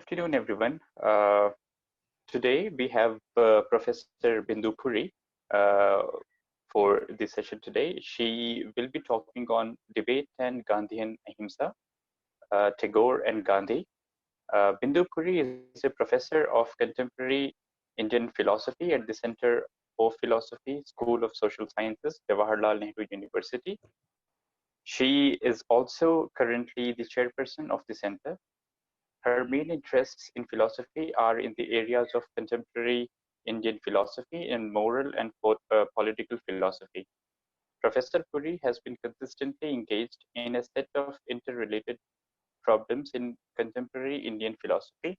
afternoon, everyone. Today we have Professor Bindu Puri uh, for this session today. She will be talking on debate and Gandhian Ahimsa, Tagore and Gandhi. Bindu Puri is a professor of contemporary Indian philosophy at the Center of Philosophy, School of Social Sciences, Jawaharlal Nehru University. She is also currently the chairperson of the center. Her main interests in philosophy are in the areas of contemporary Indian philosophy and moral and political philosophy. Professor Puri has been consistently engaged in a set of interrelated problems in contemporary Indian philosophy.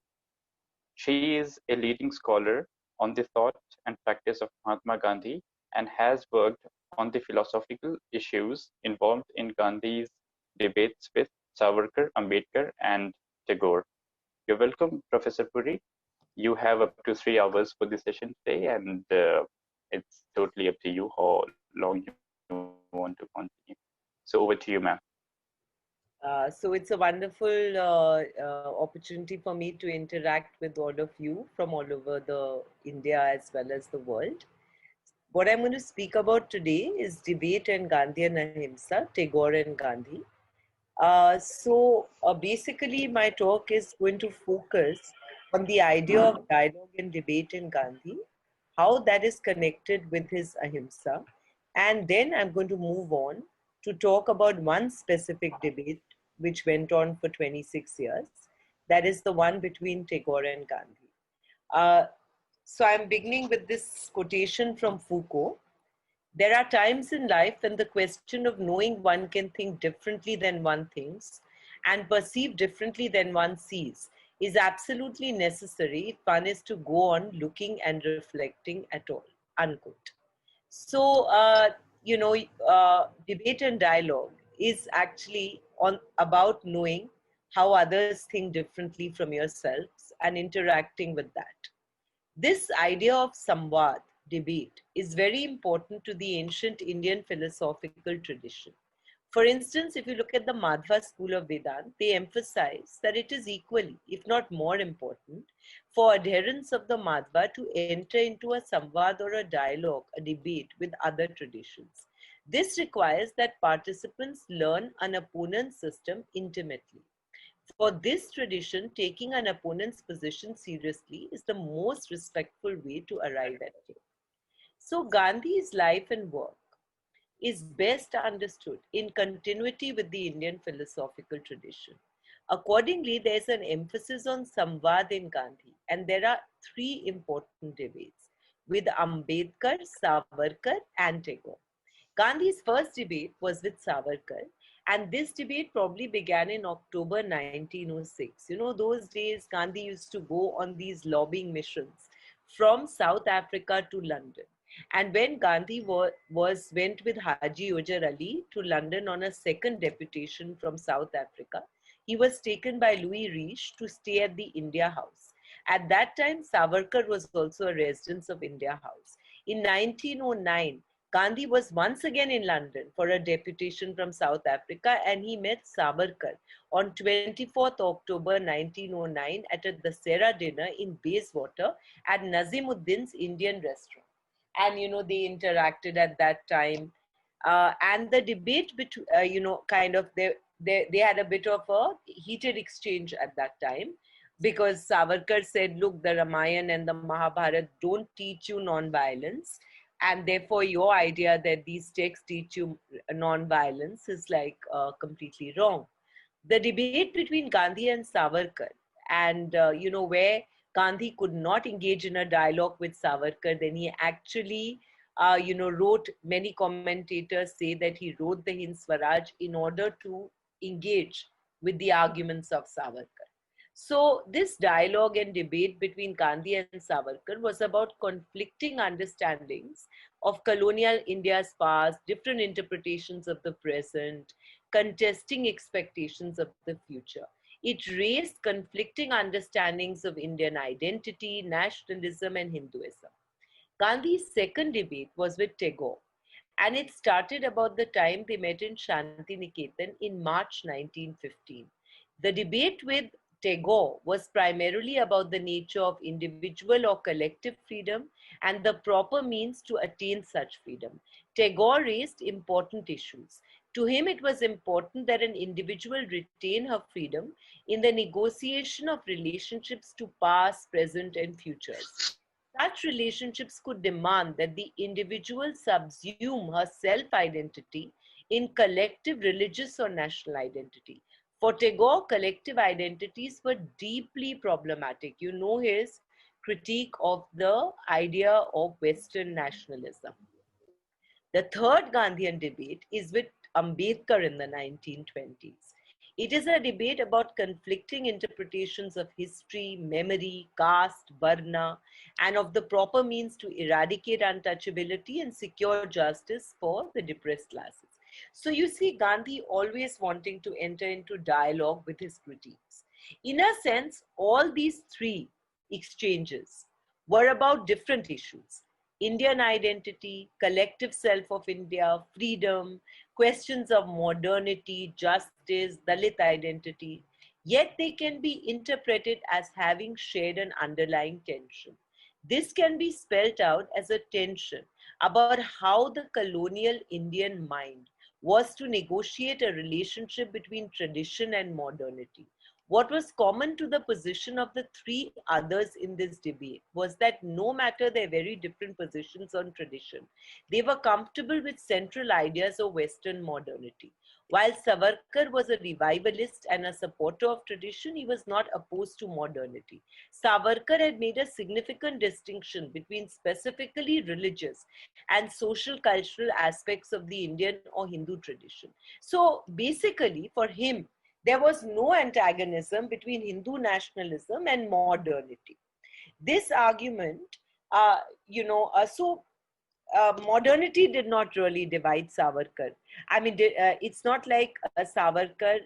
She is a leading scholar on the thought and practice of Mahatma Gandhi and has worked on the philosophical issues involved in Gandhi's debates with Savarkar, Ambedkar, and Tagore. You're welcome, Professor Puri. You have up to 3 hours for the session today, and it's totally up to you how long you want to continue. So over to you, ma'am. So it's a wonderful opportunity for me to interact with all of you from all over the India as well as the world. What I'm going to speak about today is debate and Gandhi and Ahimsa, Tagore and Gandhi. Basically, my talk is going to focus on the idea of dialogue and debate in Gandhi, how that is connected with his Ahimsa, and then I'm going to move on to talk about one specific debate which went on for 26 years. That is the one between Tagore and Gandhi. Uh, so I'm beginning with this quotation from Foucault. There are times in life when the question of knowing one can think differently than one thinks and perceive differently than one sees is absolutely necessary if one is to go on looking and reflecting at all. Unquote. So, debate and dialogue is actually on about knowing how others think differently from yourselves and interacting with that. This idea of samvad, debate, is very important to the ancient Indian philosophical tradition. For instance, if you look at the Madhva school of Vedanta, they emphasize that it is equally, if not more important, for adherents of the Madhva to enter into a samvad or a dialogue, a debate with other traditions. This requires that participants learn an opponent's system intimately. For this tradition, taking an opponent's position seriously is the most respectful way to arrive at it. So, Gandhi's life and work is best understood in continuity with the Indian philosophical tradition. Accordingly, there's an emphasis on Samvad in Gandhi, and there are three important debates with Ambedkar, Savarkar, and Tagore. Gandhi's first debate was with Savarkar, and this debate probably began in October 1906. You know, those days Gandhi used to go on these lobbying missions from South Africa to London. And when Gandhi went with Haji Ojar Ali to London on a second deputation from South Africa, he was taken by Louis Riche to stay at the India House. At that time, Savarkar was also a resident of India House. In 1909, Gandhi was once again in London for a deputation from South Africa, and he met Savarkar on 24th October 1909 at a Dasera dinner in Bayswater at Nazimuddin's Indian restaurant. And, you know, they interacted at that time. And the debate, they had a bit of a heated exchange at that time, because Savarkar said, look, the Ramayana and the Mahabharata don't teach you non-violence, and therefore your idea that these texts teach you non-violence is like completely wrong. The debate between Gandhi and Savarkar, and where Gandhi could not engage in a dialogue with Savarkar, then he actually wrote, many commentators say that he wrote the Hind Swaraj in order to engage with the arguments of Savarkar. So this dialogue and debate between Gandhi and Savarkar was about conflicting understandings of colonial India's past, different interpretations of the present, contesting expectations of the future. It raised conflicting understandings of Indian identity, nationalism, and Hinduism. Gandhi's second debate was with Tagore, and it started about the time they met in Shantiniketan in March 1915. The debate with Tagore was primarily about the nature of individual or collective freedom and the proper means to attain such freedom. Tagore raised important issues. To him, it was important that an individual retain her freedom in the negotiation of relationships to past, present, and futures. Such relationships could demand that the individual subsume her self identity in collective religious or national identity. For Tagore, collective identities were deeply problematic. You know his critique of the idea of Western nationalism. The third Gandhian debate is with Ambedkar in the 1920s. It is a debate about conflicting interpretations of history, memory, caste, varna, and of the proper means to eradicate untouchability and secure justice for the depressed classes. So you see Gandhi always wanting to enter into dialogue with his critiques. In a sense, all these three exchanges were about different issues: Indian identity, collective self of India, freedom, questions of modernity, justice, Dalit identity. Yet they can be interpreted as having shared an underlying tension. This can be spelt out as a tension about how the colonial Indian mind was to negotiate a relationship between tradition and modernity. What was common to the position of the three others in this debate was that no matter their very different positions on tradition, they were comfortable with central ideas of Western modernity. While Savarkar was a revivalist and a supporter of tradition, he was not opposed to modernity. Savarkar had made a significant distinction between specifically religious and social cultural aspects of the Indian or Hindu tradition. So basically, for him, there was no antagonism between Hindu nationalism and modernity. This argument, uh, modernity did not really divide Savarkar. I mean, it's not like Savarkar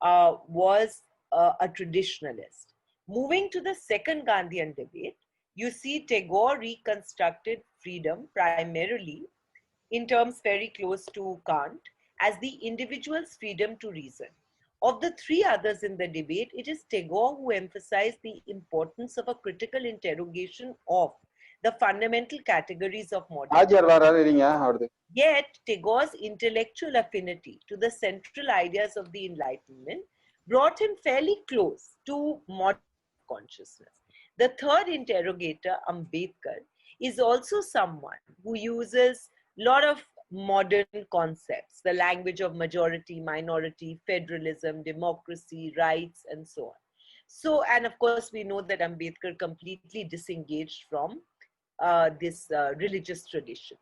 was a traditionalist. Moving to the second Gandhian debate, you see Tagore reconstructed freedom primarily in terms very close to Kant as the individual's freedom to reason. Of the three others in the debate, it is Tagore who emphasized the importance of a critical interrogation of the fundamental categories of modernity. Yet, Tagore's intellectual affinity to the central ideas of the Enlightenment brought him fairly close to modern consciousness. The third interrogator, Ambedkar, is also someone who uses a lot of modern concepts, the language of majority, minority, federalism, democracy, rights, and so on. So, and of course, we know that Ambedkar completely disengaged from this religious tradition,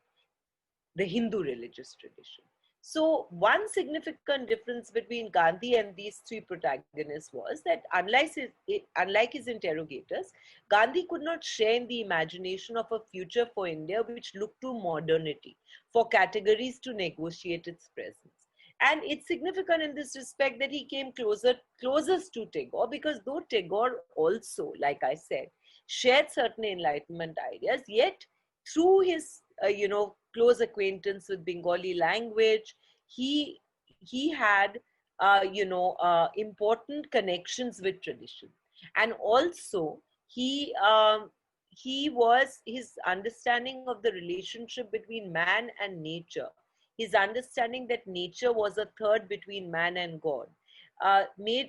the Hindu religious tradition. So one significant difference between Gandhi and these three protagonists was that unlike his interrogators, Gandhi could not share in the imagination of a future for India which looked to modernity, for categories to negotiate its presence. And it's significant in this respect that he came closest to Tagore, because though Tagore also, like I said, shared certain Enlightenment ideas, yet through his close acquaintance with Bengali language, he had important connections with tradition, and also he was his understanding of the relationship between man and nature, his understanding that nature was a third between man and God,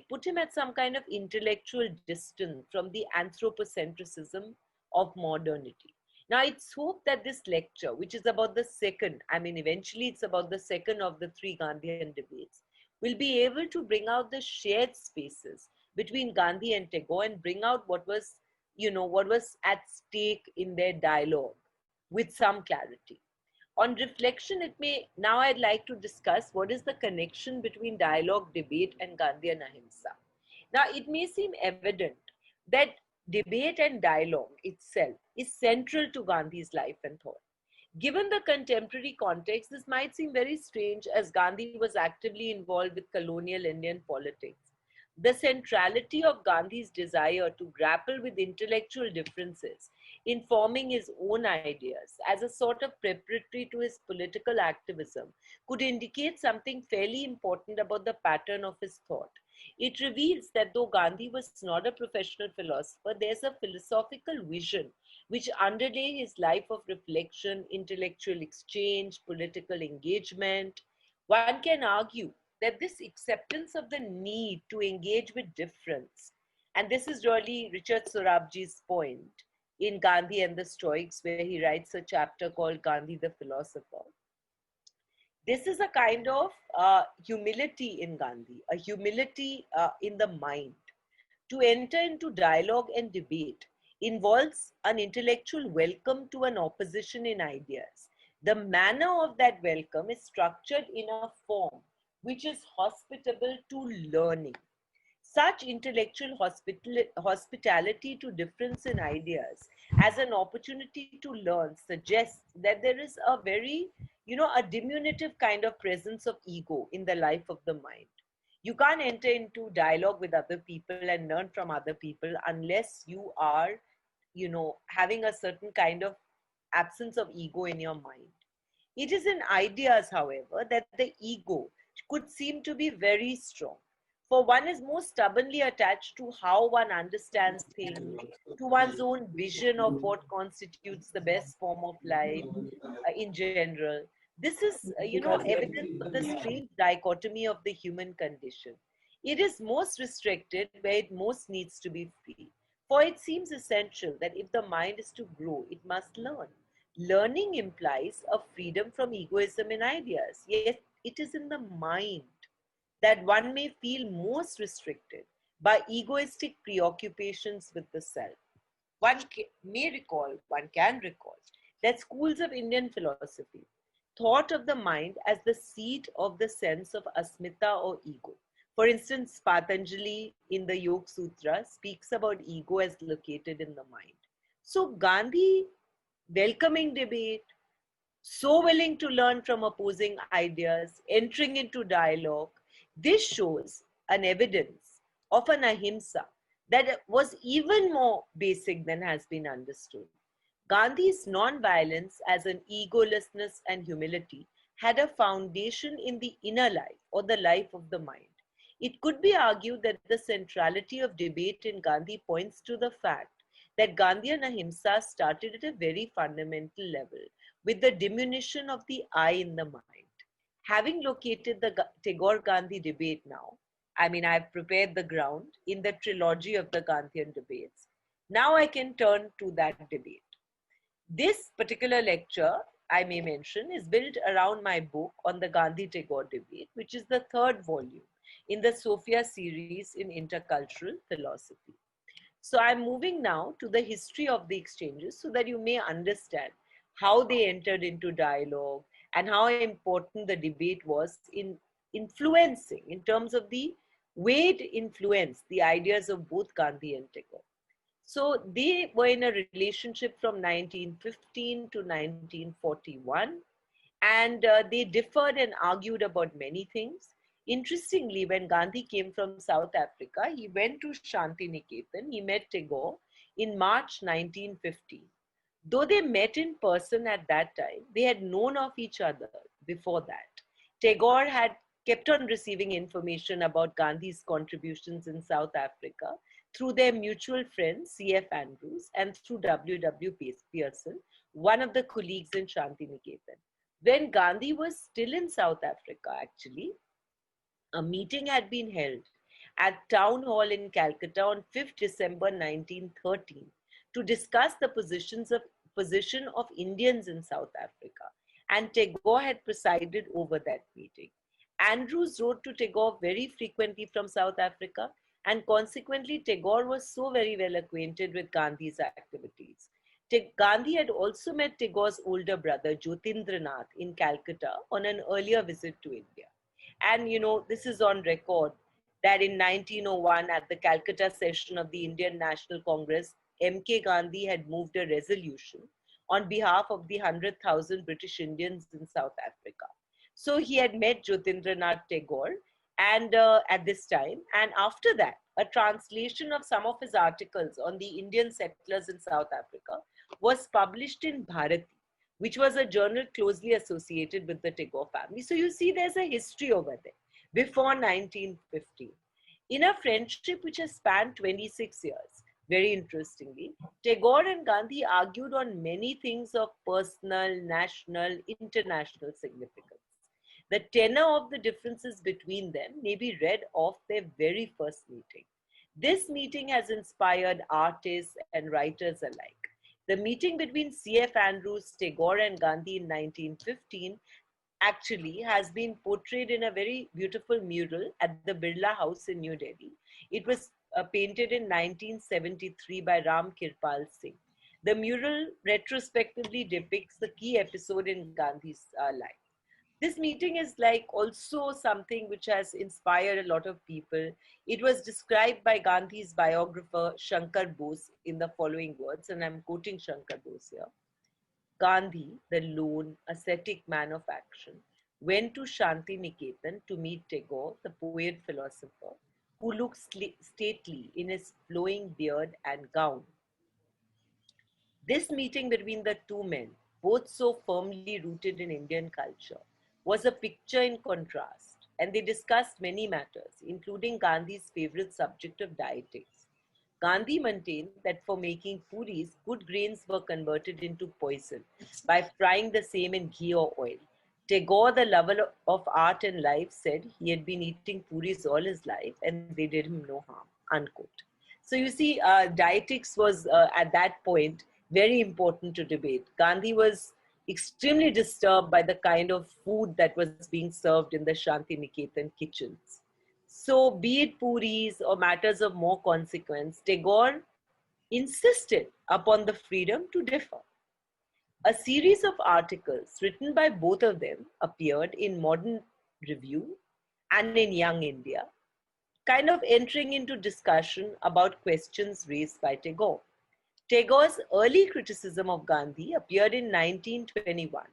put him at some kind of intellectual distance from the anthropocentrism of modernity. Now, it's hoped that this lecture, which is about the second, I mean, eventually it's about the second of the three Gandhian debates, will be able to bring out the shared spaces between Gandhi and Tagore and bring out what was at stake in their dialogue with some clarity. On reflection, now I'd like to discuss what is the connection between dialogue, debate, and Gandhian Ahimsa. Now, it may seem evident that debate and dialogue itself is central to Gandhi's life and thought. Given the contemporary context, this might seem very strange as Gandhi was actively involved with colonial Indian politics. The centrality of Gandhi's desire to grapple with intellectual differences in forming his own ideas as a sort of preparatory to his political activism could indicate something fairly important about the pattern of his thought. It reveals that though Gandhi was not a professional philosopher, there's a philosophical vision which underlay his life of reflection, intellectual exchange, political engagement. One can argue that this acceptance of the need to engage with difference, and this is really Richard Sorabji's point in Gandhi and the Stoics, where he writes a chapter called Gandhi the Philosopher. This is a kind of humility in Gandhi, a humility in the mind. To enter into dialogue and debate involves an intellectual welcome to an opposition in ideas. The manner of that welcome is structured in a form which is hospitable to learning. Such intellectual hospitality to difference in ideas as an opportunity to learn suggests that there is a very, a diminutive kind of presence of ego in the life of the mind. You can't enter into dialogue with other people and learn from other people unless you are, having a certain kind of absence of ego in your mind. It is in ideas, however, that the ego could seem to be very strong. For one is more stubbornly attached to how one understands things, to one's own vision of what constitutes the best form of life in general. This is, evidence of the strange dichotomy of the human condition. It is most restricted where it most needs to be free. For it seems essential that if the mind is to grow, it must learn. Learning implies a freedom from egoism in ideas, yet it is in the mind that one may feel most restricted by egoistic preoccupations with the self. One can recall, that schools of Indian philosophy thought of the mind as the seat of the sense of asmita or ego. For instance, Patanjali in the Yoga Sutra speaks about ego as located in the mind. So Gandhi, welcoming debate, so willing to learn from opposing ideas, entering into dialogue, this shows an evidence of an ahimsa that was even more basic than has been understood. Gandhi's non-violence as an egolessness and humility had a foundation in the inner life or the life of the mind. It could be argued that the centrality of debate in Gandhi points to the fact that Gandhian ahimsa started at a very fundamental level with the diminution of the I in the mind. Having located the Tagore-Gandhi debate now, I've prepared the ground in the trilogy of the Gandhian debates. Now I can turn to that debate. This particular lecture, I may mention, is built around my book on the Gandhi-Tagore debate, which is the third volume in the Sophia series in intercultural philosophy. So I'm moving now to the history of the exchanges so that you may understand how they entered into dialogue and how important the debate was in influencing, in terms of the way it influenced the ideas of both Gandhi and Tagore. So they were in a relationship from 1915 to 1941, and they differed and argued about many things. Interestingly, when Gandhi came from South Africa, he went to Shantiniketan. He met Tagore in March 1915. Though they met in person at that time, they had known of each other before that. Tagore had kept on receiving information about Gandhi's contributions in South Africa through their mutual friend, C.F. Andrews, and through W.W. Pearson, one of the colleagues in Shantiniketan. When Gandhi was still in South Africa, actually, a meeting had been held at Town Hall in Calcutta on 5th December 1913 to discuss the position of Indians in South Africa, and Tagore had presided over that meeting. Andrews wrote to Tagore very frequently from South Africa, and consequently Tagore was so very well acquainted with Gandhi's activities. Gandhi had also met Tagore's older brother Jyotindranath in Calcutta on an earlier visit to India. And this is on record that in 1901 at the Calcutta session of the Indian National Congress, M.K. Gandhi had moved a resolution on behalf of the 100,000 British Indians in South Africa. So he had met Jyotindranath Tagore and at this time, and after that, a translation of some of his articles on the Indian settlers in South Africa was published in Bharati, which was a journal closely associated with the Tagore family. So you see there's a history over there before 1915. In a friendship which has spanned 26 years, very interestingly, Tagore and Gandhi argued on many things of personal, national, international significance. The tenor of the differences between them may be read off their very first meeting. This meeting has inspired artists and writers alike. The meeting between C.F. Andrews, Tagore, and Gandhi in 1915 actually has been portrayed in a very beautiful mural at the Birla House in New Delhi. It was painted in 1973 by Ram Kirpal Singh. The mural retrospectively depicts the key episode in Gandhi's life. This meeting is like also something which has inspired a lot of people. It was described by Gandhi's biographer Shankar Bose in the following words, and I'm quoting Shankar Bose here. Gandhi, the lone, ascetic man of action, went to Shanti Niketan to meet Tagore, the poet philosopher, who looked stately in his flowing beard and gown. This meeting between the two men, both so firmly rooted in Indian culture, was a picture in contrast, and they discussed many matters, including Gandhi's favorite subject of dietetics. Gandhi maintained that for making puris, good grains were converted into poison by frying the same in ghee or oil. Tagore, the lover of art and life, said he had been eating puris all his life and they did him no harm. Unquote. So you see, dietetics was at that point very important to debate. Gandhi was extremely disturbed by the kind of food that was being served in the Shanti Niketan kitchens. So, be it puris or matters of more consequence, Tagore insisted upon the freedom to differ. A series of articles written by both of them appeared in Modern Review and in Young India, kind of entering into discussion about questions raised by Tagore. Tagore's early criticism of Gandhi appeared in 1921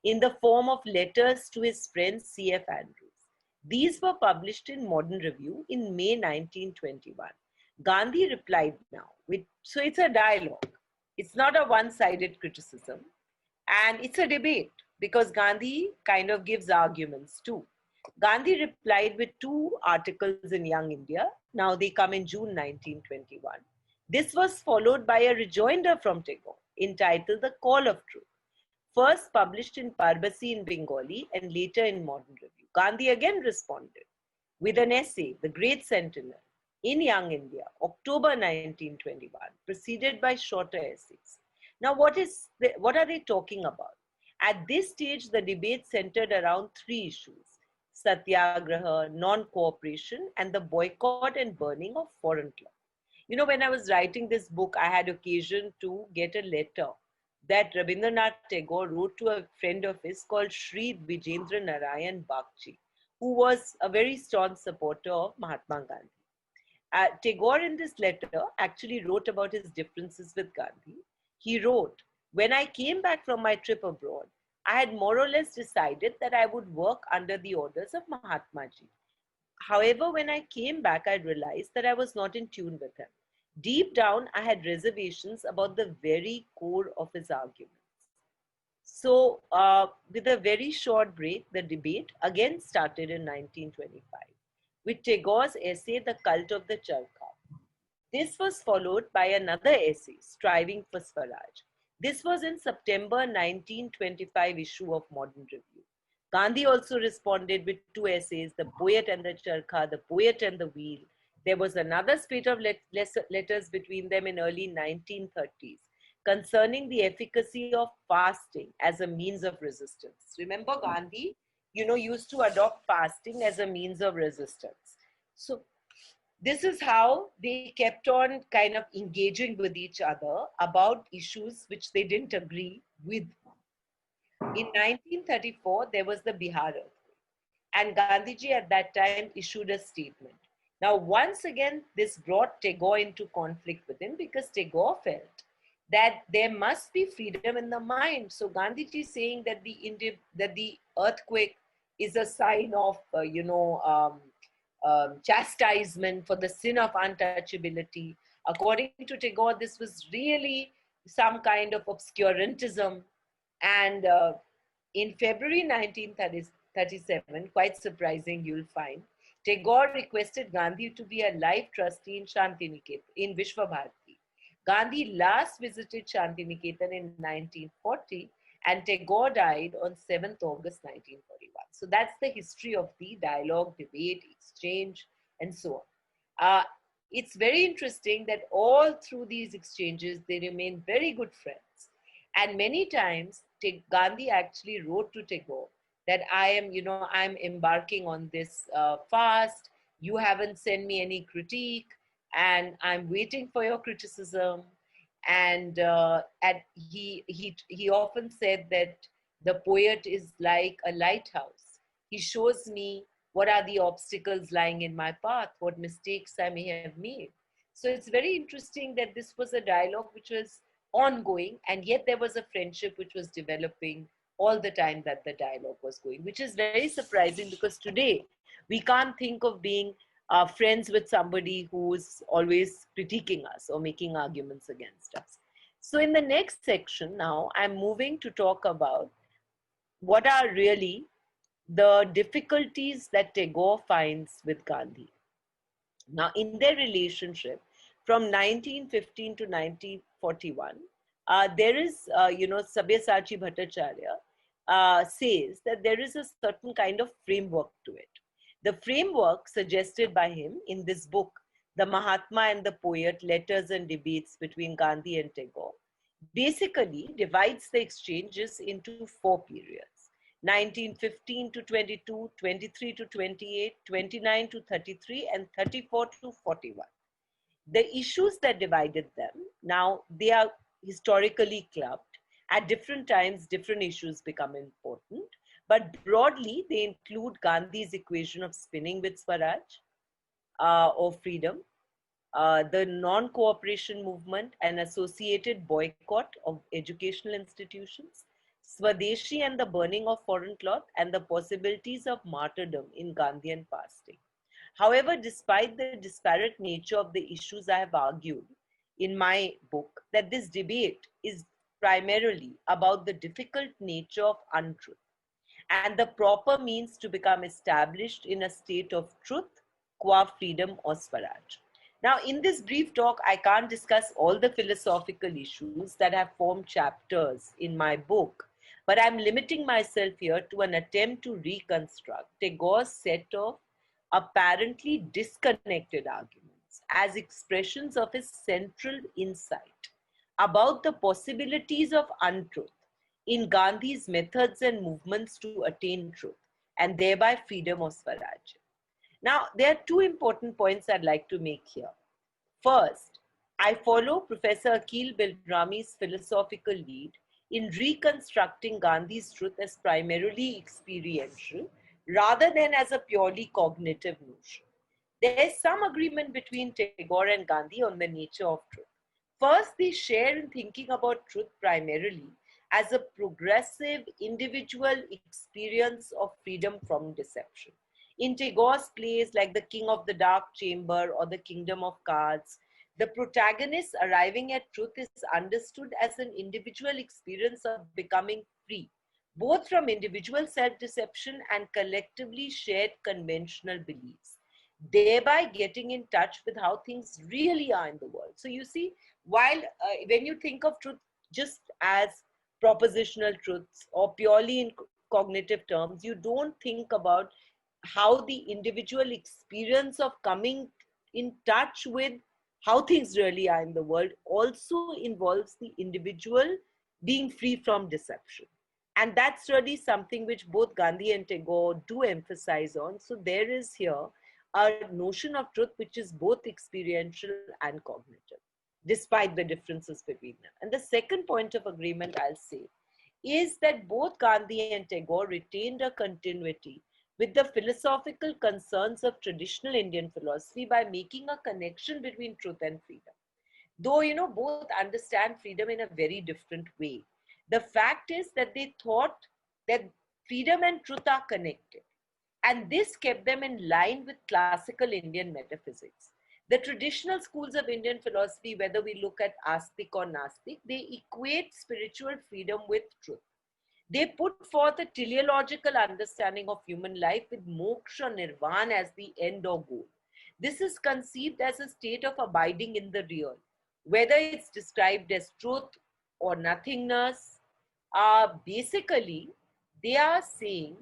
in the form of letters to his friend C.F. Andrews. These were published in Modern Review in May 1921. Gandhi replied now, so it's a dialogue. It's not a one-sided criticism, and it's a debate because Gandhi kind of gives arguments too. Gandhi replied with two articles in Young India. Now they come in June 1921. This was followed by a rejoinder from Tagore entitled The Call of Truth, first published in Parbasi in Bengali and later in Modern Review. Gandhi again responded with an essay, The Great Sentinel, in Young India, October 1921, preceded by shorter essays. Now, what are they talking about? At this stage, the debate centered around three issues: satyagraha, non-cooperation, and the boycott and burning of foreign cloth. You know, when I was writing this book, I had occasion to get a letter that Rabindranath Tagore wrote to a friend of his called Sri Vijendra Narayan Bagchi, who was a very staunch supporter of Mahatma Gandhi. Tagore in this letter actually wrote about his differences with Gandhi. He wrote, "When I came back from my trip abroad, I had more or less decided that I would work under the orders of Mahatma Ji. However, when I came back, I realized that I was not in tune with him. Deep down, I had reservations about the very core of his arguments." So, with a very short break, the debate again started in 1925 with Tagore's essay, The Cult of the Charkha. This was followed by another essay, Striving for Swaraj. This was in September 1925 issue of Modern Review. Gandhi also responded with two essays, The Poet and the Charkha, The Poet and the Wheel. There was another spate of letters between them in early 1930s concerning the efficacy of fasting as a means of resistance. Remember, Gandhi, used to adopt fasting as a means of resistance. So this is how they kept on kind of engaging with each other about issues which they didn't agree with. In 1934, there was the Bihar earthquake, and Gandhiji at that time issued a statement. Now, once again, this brought Tagore into conflict with him because Tagore felt that there must be freedom in the mind. So Gandhiji is saying that the earthquake is a sign of, chastisement for the sin of untouchability. According to Tagore, this was really some kind of obscurantism. And in February 1937, quite surprising, you'll find, Tagore requested Gandhi to be a life trustee in Shantiniketan, in Vishwabharati. Gandhi last visited Shantiniketan in 1940 and Tagore died on 7th August 1941. So that's the history of the dialogue, debate, exchange, and so on. It's very interesting that all through these exchanges, they remain very good friends. And many times, Gandhi actually wrote to Tagore that I'm embarking on this fast. You haven't sent me any critique, and I'm waiting for your criticism. And he often said that the poet is like a lighthouse. He shows me what are the obstacles lying in my path, what mistakes I may have made. So it's very interesting that this was a dialogue which was ongoing, and yet there was a friendship which was developing all the time that the dialogue was going, which is very surprising because today we can't think of being friends with somebody who's always critiquing us or making arguments against us. So, in the next section, now I'm moving to talk about what are really the difficulties that Tagore finds with Gandhi. Now, in their relationship from 1915 to 1941, there is, Sabyasachi Bhattacharya says that there is a certain kind of framework to it. The framework suggested by him in this book, The Mahatma and the Poet, Letters and Debates between Gandhi and Tagore, basically divides the exchanges into four periods: 1915 to 22, 23 to 28, 29 to 33, and 34 to 41. The issues that divided them, now they are historically clubbed. At different times, different issues become important, but broadly, they include Gandhi's equation of spinning with Swaraj or freedom, the non-cooperation movement and associated boycott of educational institutions, Swadeshi and the burning of foreign cloth, and the possibilities of martyrdom in Gandhian fasting. However, despite the disparate nature of the issues, I have argued in my book that this debate is primarily about the difficult nature of untruth and the proper means to become established in a state of truth, qua freedom or Swaraj. Now, in this brief talk, I can't discuss all the philosophical issues that have formed chapters in my book, but I'm limiting myself here to an attempt to reconstruct Tagore's set of apparently disconnected arguments as expressions of his central insight about the possibilities of untruth in Gandhi's methods and movements to attain truth and thereby freedom of Swaraj. Now, there are two important points I'd like to make here. First, I follow Professor Akhil Bilrami's philosophical lead in reconstructing Gandhi's truth as primarily experiential rather than as a purely cognitive notion. There is some agreement between Tagore and Gandhi on the nature of truth. First, they share in thinking about truth primarily as a progressive individual experience of freedom from deception. In Tagore's plays like The King of the Dark Chamber or The Kingdom of Cards, the protagonist arriving at truth is understood as an individual experience of becoming free, both from individual self-deception and collectively shared conventional beliefs, thereby getting in touch with how things really are in the world. So you see, while when you think of truth just as propositional truths or purely in cognitive terms, you don't think about how the individual experience of coming in touch with how things really are in the world also involves the individual being free from deception. And that's really something which both Gandhi and Tagore do emphasize on. So there is here a notion of truth which is both experiential and cognitive, despite the differences between them. And the second point of agreement, I'll say, is that both Gandhi and Tagore retained a continuity with the philosophical concerns of traditional Indian philosophy by making a connection between truth and freedom. Though, both understand freedom in a very different way. The fact is that they thought that freedom and truth are connected. And this kept them in line with classical Indian metaphysics. The traditional schools of Indian philosophy, whether we look at Astik or Nastik, they equate spiritual freedom with truth. They put forth a teleological understanding of human life with moksha nirvana as the end or goal. This is conceived as a state of abiding in the real, whether it's described as truth or nothingness. Basically, they are saying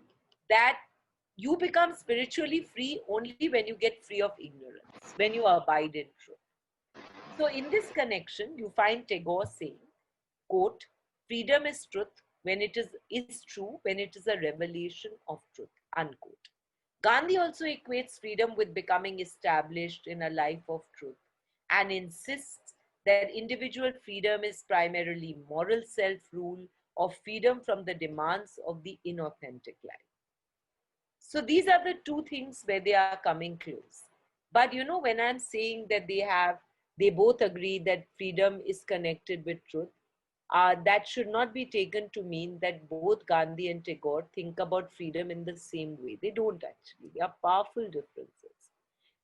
that you become spiritually free only when you get free of ignorance, when you abide in truth. So, in this connection, you find Tagore saying, quote, freedom is truth when it is true when it is a revelation of truth, unquote. Gandhi also equates freedom with becoming established in a life of truth and insists that individual freedom is primarily moral self-rule or freedom from the demands of the inauthentic life. So these are the two things where they are coming close. But you know, when I'm saying that they both agree that freedom is connected with truth, that should not be taken to mean that both Gandhi and Tagore think about freedom in the same way. They don't actually. There are powerful differences.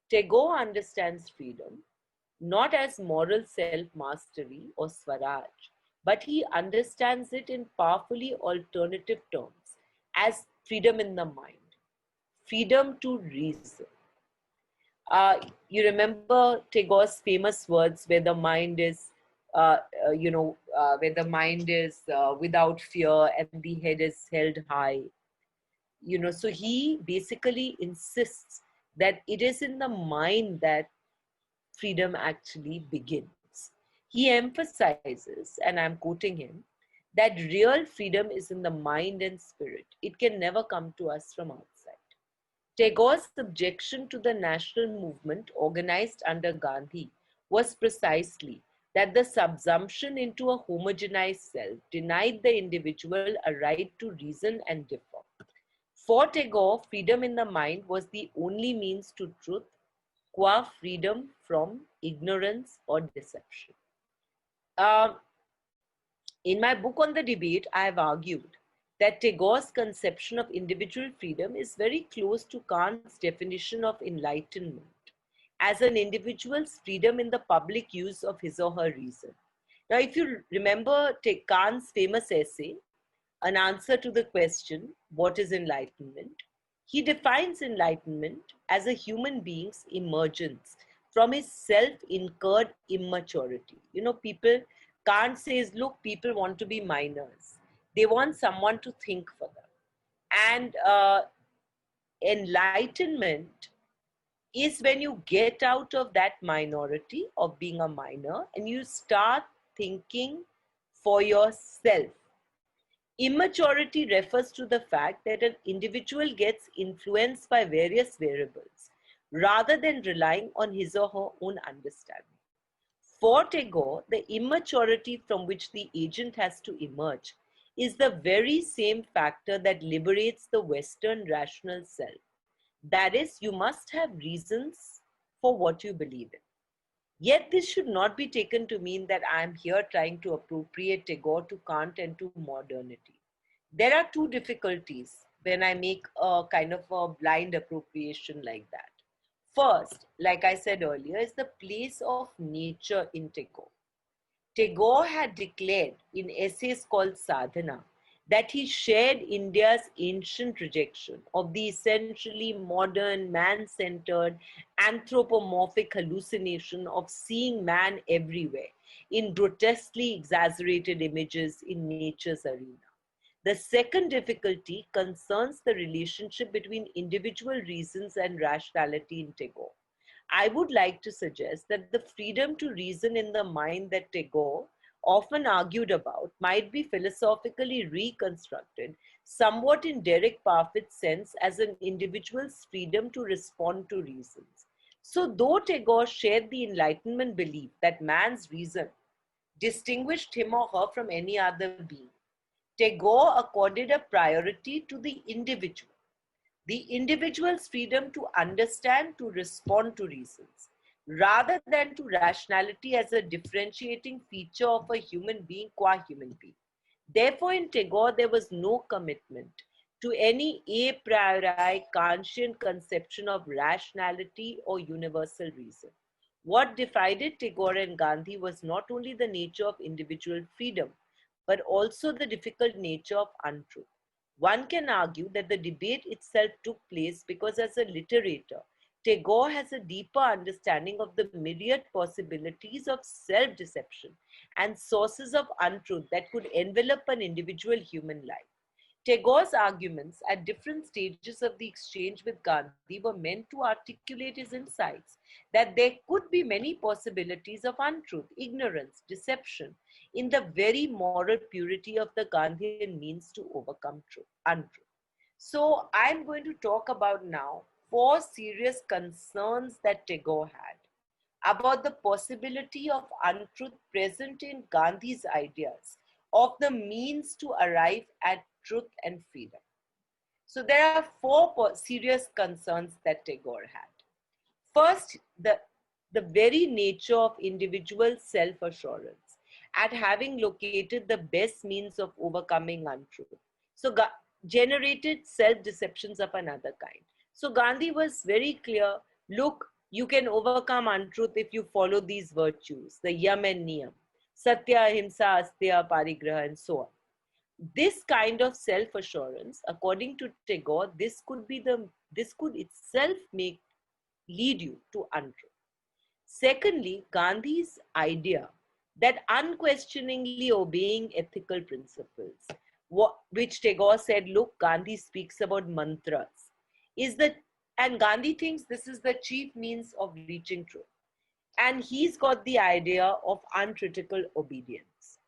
Tagore understands freedom not as moral self-mastery or Swaraj, but he understands it in powerfully alternative terms as freedom in the mind, freedom to reason. You remember Tagore's famous words where the mind is, where the mind is without fear and the head is held high. So he basically insists that it is in the mind that freedom actually begins. He emphasizes, and I'm quoting him, that real freedom is in the mind and spirit. It can never come to us from outside. Tagore's objection to the national movement organized under Gandhi was precisely that the subsumption into a homogenized self denied the individual a right to reason and differ. For Tagore, freedom in the mind was the only means to truth, qua freedom from ignorance or deception. Uh, in my book on the debate, I have argued that Tagore's conception of individual freedom is very close to Kant's definition of enlightenment as an individual's freedom in the public use of his or her reason. Now, if you remember Kant's famous essay, An Answer to the Question, What is Enlightenment? He defines enlightenment as a human being's emergence from his self-incurred immaturity. People, Kant says, look, people want to be minors. They want someone to think for them. And enlightenment is when you get out of that minority of being a minor and you start thinking for yourself. Immaturity refers to the fact that an individual gets influenced by various variables rather than relying on his or her own understanding. For Tagore, the immaturity from which the agent has to emerge is the very same factor that liberates the Western rational self. That is, you must have reasons for what you believe in. Yet this should not be taken to mean that I am here trying to appropriate Tagore to Kant and to modernity. There are two difficulties when I make a kind of a blind appropriation like that. First, like I said earlier, is the place of nature in Tagore. Tagore had declared in essays called Sadhana that he shared India's ancient rejection of the essentially modern, man-centered, anthropomorphic hallucination of seeing man everywhere in grotesquely exaggerated images in nature's arena. The second difficulty concerns the relationship between individual reasons and rationality in Tagore. I would like to suggest that the freedom to reason in the mind that Tagore often argued about might be philosophically reconstructed somewhat in Derek Parfit's sense as an individual's freedom to respond to reasons. So though Tagore shared the Enlightenment belief that man's reason distinguished him or her from any other being, Tagore accorded a priority to the individual's freedom to understand, to respond to reasons, rather than to rationality as a differentiating feature of a human being qua human being. Therefore, in Tagore, there was no commitment to any a priori Kantian conception of rationality or universal reason. What divided Tagore and Gandhi was not only the nature of individual freedom, but also the difficult nature of untruth. One can argue that the debate itself took place because, as a literator, Tagore has a deeper understanding of the myriad possibilities of self deception and sources of untruth that could envelop an individual human life. Tagore's arguments at different stages of the exchange with Gandhi were meant to articulate his insights that there could be many possibilities of untruth, ignorance, deception in the very moral purity of the Gandhian means to overcome untruth. So I'm going to talk about now four serious concerns that Tagore had about the possibility of untruth present in Gandhi's ideas of the means to arrive at truth and freedom. So there are four serious concerns that Tagore had. First, the very nature of individual self-assurance at having located the best means of overcoming untruth. So generated self-deceptions of another kind. So Gandhi was very clear, look, you can overcome untruth if you follow these virtues, the yam and niyam, satya, ahimsa, asteya, parigraha, and so on. This kind of self-assurance, according to Tagore, this could itself lead you to untruth. Secondly, Gandhi's idea that unquestioningly obeying ethical principles, which Tagore said, look, Gandhi speaks about mantras, and Gandhi thinks this is the chief means of reaching truth. And he's got the idea of uncritical obedience.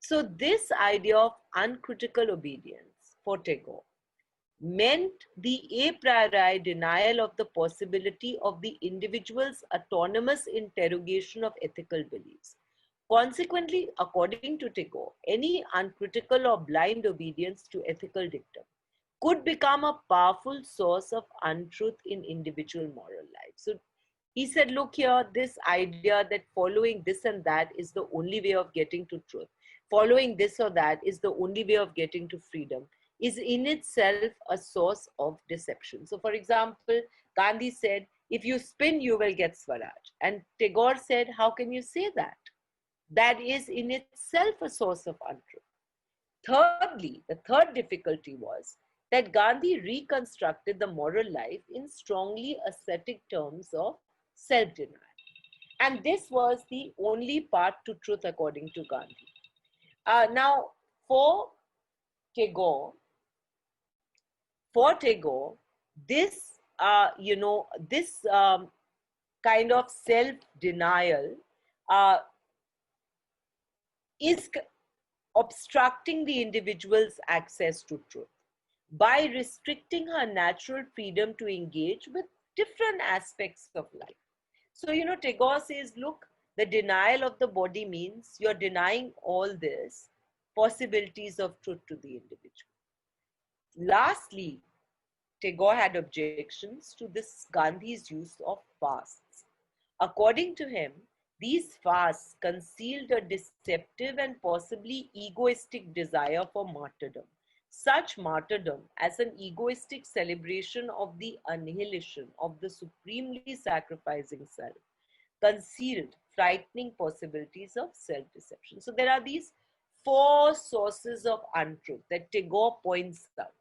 So this idea of uncritical obedience for Tagore meant the a priori denial of the possibility of the individual's autonomous interrogation of ethical beliefs. Consequently, according to Tagore, any uncritical or blind obedience to ethical dictum could become a powerful source of untruth in individual moral life. So he said, look here, this idea that following this and that is the only way of getting to truth, following this or that is the only way of getting to freedom, is in itself a source of deception. So for example, Gandhi said, if you spin, you will get Swaraj. And Tagore said, how can you say that? That is in itself a source of untruth. Thirdly, the third difficulty was that Gandhi reconstructed the moral life in strongly ascetic terms of self-denial. And this was the only path to truth according to Gandhi. Now, for Tagore, this, this kind of self-denial is obstructing the individual's access to truth by restricting her natural freedom to engage with different aspects of life. So, Tagore says, look, the denial of the body means you're denying all this possibilities of truth to the individual. Lastly, Tagore had objections to this Gandhi's use of fasts. According to him, these fasts concealed a deceptive and possibly egoistic desire for martyrdom. Such martyrdom as an egoistic celebration of the annihilation of the supremely sacrificing self concealed frightening possibilities of self-deception. So there are these four sources of untruth that Tagore points out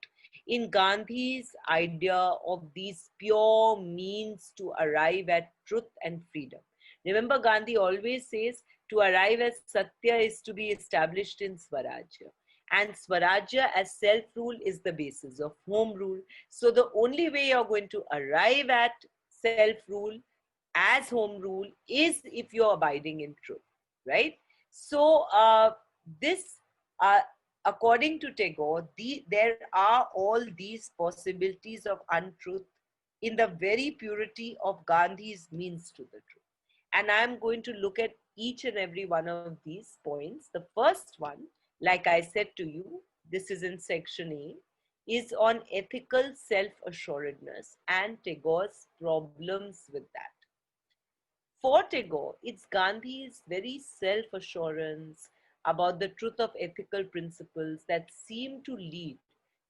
in Gandhi's idea of these pure means to arrive at truth and freedom. Remember, Gandhi always says to arrive at Satya is to be established in Swarajya. And Swarajya as self-rule is the basis of home rule. So the only way you're going to arrive at self-rule as home rule is if you're abiding in truth, right? So according to Tagore, there are all these possibilities of untruth in the very purity of Gandhi's means to the truth. And I'm going to look at each and every one of these points. The first one, like I said to you, this is in section A, is on ethical self-assuredness and Tagore's problems with that. For Tagore, it's Gandhi's very self-assurance about the truth of ethical principles that seem to lead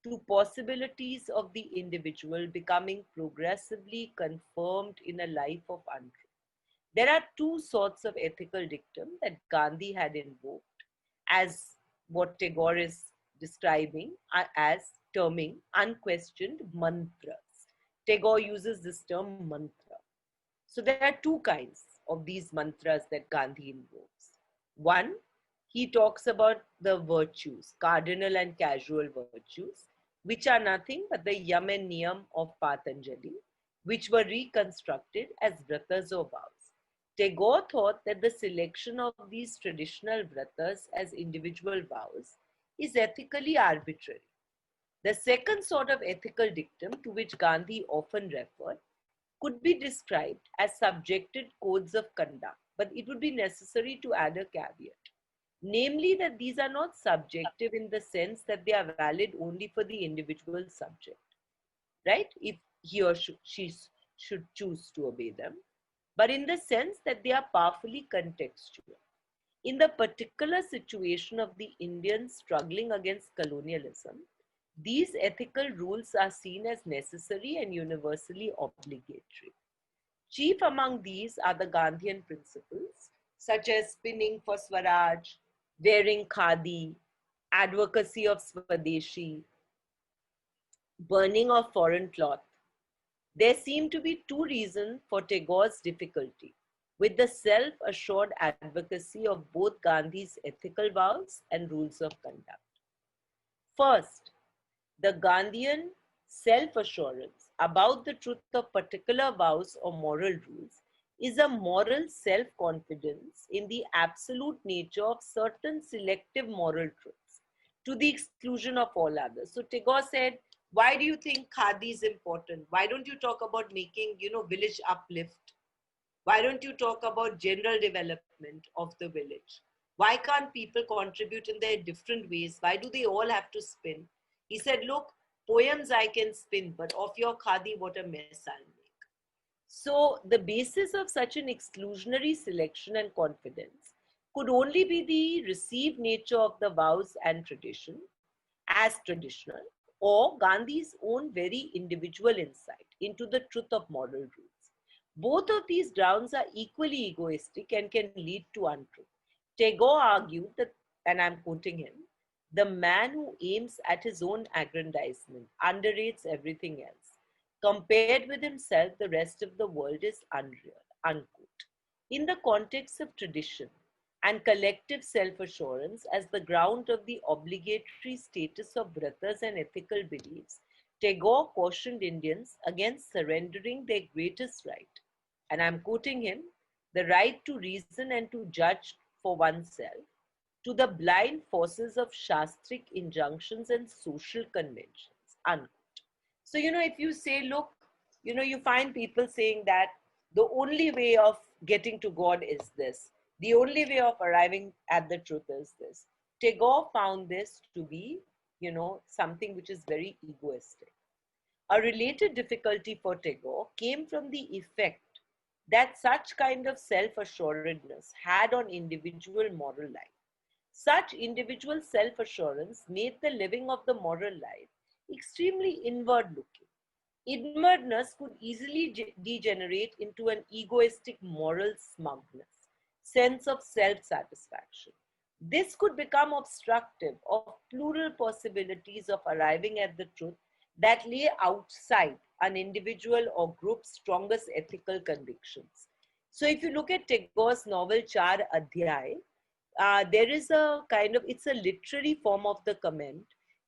to possibilities of the individual becoming progressively confirmed in a life of untruth. There are two sorts of ethical dictum that Gandhi had invoked as what Tagore is describing as terming unquestioned mantras. Tagore uses this term mantra. So there are two kinds of these mantras that Gandhi invokes. One, he talks about the virtues, cardinal and casual virtues, which are nothing but the yam and niyam of Patanjali, which were reconstructed as vratas or vows. Tagore thought that the selection of these traditional vratas as individual vows is ethically arbitrary. The second sort of ethical dictum to which Gandhi often referred could be described as subjected codes of conduct, but it would be necessary to add a caveat. Namely, that these are not subjective in the sense that they are valid only for the individual subject, right? If he or she should choose to obey them, but in the sense that they are powerfully contextual. In the particular situation of the Indians struggling against colonialism, these ethical rules are seen as necessary and universally obligatory. Chief among these are the Gandhian principles, such as spinning for Swaraj, wearing khadi, advocacy of Swadeshi, burning of foreign cloth. There seem to be two reasons for Tagore's difficulty with the self-assured advocacy of both Gandhi's ethical vows and rules of conduct. First, the Gandhian self-assurance about the truth of particular vows or moral rules is a moral self-confidence in the absolute nature of certain selective moral truths to the exclusion of all others. So Tagore said, why do you think khadi is important? Why don't you talk about making, village uplift? Why don't you talk about general development of the village? Why can't people contribute in their different ways? Why do they all have to spin? He said, look, poems I can spin, but of your khadi, what a mess I'll make. So the basis of such an exclusionary selection and confidence could only be the received nature of the vows and tradition as traditional, or Gandhi's own very individual insight into the truth of moral rules. Both of these grounds are equally egoistic and can lead to untruth. Tagore argued that, and I'm quoting him, the man who aims at his own aggrandizement underrates everything else. Compared with himself, the rest of the world is unreal, unquote. In the context of tradition and collective self-assurance as the ground of the obligatory status of vratas and ethical beliefs, Tagore cautioned Indians against surrendering their greatest right, and I'm quoting him, the right to reason and to judge for oneself, to the blind forces of shastric injunctions and social conventions, unquote. So, if you say, look, you find people saying that the only way of getting to God is this, the only way of arriving at the truth is this. Tagore found this to be, something which is very egoistic. A related difficulty for Tagore came from the effect that such kind of self-assuredness had on individual moral life. Such individual self-assurance made the living of the moral life extremely inward-looking. Inwardness could easily degenerate into an egoistic moral smugness, sense of self-satisfaction. This could become obstructive of plural possibilities of arriving at the truth that lay outside an individual or group's strongest ethical convictions. So if you look at Tagore's novel Char Adhyay, there is a kind of, it's a literary form of the comment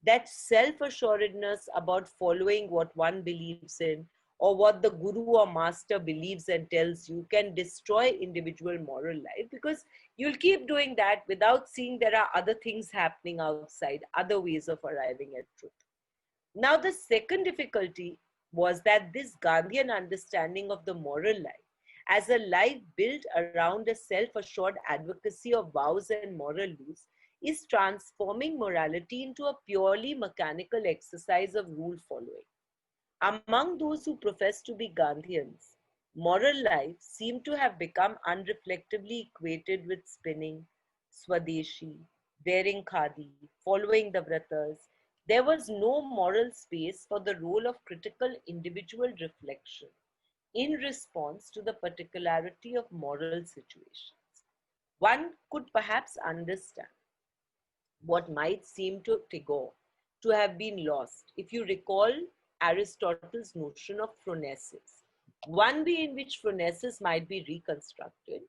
that self-assuredness about following what one believes in or what the guru or master believes and tells you can destroy individual moral life, because you'll keep doing that without seeing there are other things happening outside, other ways of arriving at truth. Now, the second difficulty was that this Gandhian understanding of the moral life as a life built around a self-assured advocacy of vows and moral laws is transforming morality into a purely mechanical exercise of rule following. Among those who profess to be Gandhians, moral life seemed to have become unreflectively equated with spinning, Swadeshi, wearing khadi, following the vratas. There was no moral space for the role of critical individual reflection in response to the particularity of moral situations. One could perhaps understand what might seem to Tagore to have been lost. If you recall Aristotle's notion of phronesis, one way in which phronesis might be reconstructed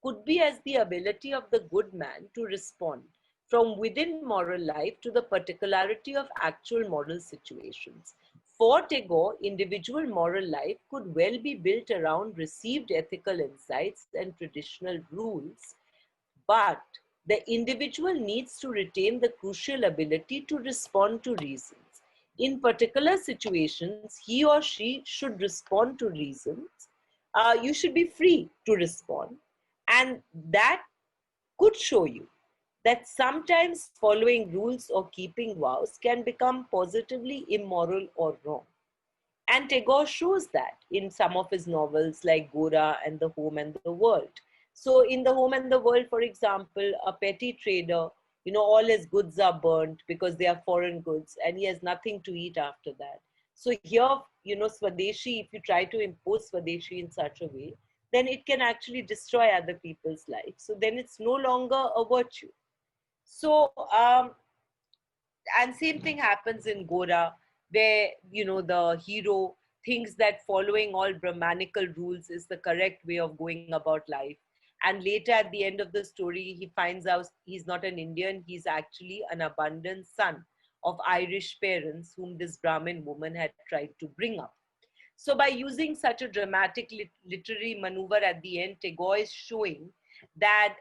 could be as the ability of the good man to respond from within moral life to the particularity of actual moral situations. For Tagore, individual moral life could well be built around received ethical insights and traditional rules, but the individual needs to retain the crucial ability to respond to reasons. In particular situations, he or she should respond to reasons. You should be free to respond. And that could show you that sometimes following rules or keeping vows can become positively immoral or wrong. And Tagore shows that in some of his novels like Gora and The Home and the World. So in The Home and the World, for example, a petty trader, all his goods are burnt because they are foreign goods and he has nothing to eat after that. So here, Swadeshi, if you try to impose Swadeshi in such a way, then it can actually destroy other people's lives. So then it's no longer a virtue. So, and same thing happens in Gora, where the hero thinks that following all Brahmanical rules is the correct way of going about life, and later at the end of the story he finds out he's not an Indian, he's actually an abundant son of Irish parents whom this Brahmin woman had tried to bring up. So by using such a dramatic literary maneuver at the end, Tagore is showing that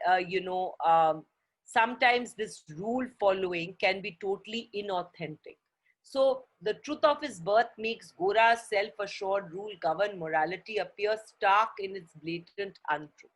sometimes this rule following can be totally inauthentic. So the truth of his birth makes Gora's self-assured rule govern morality appear stark in its blatant untruth.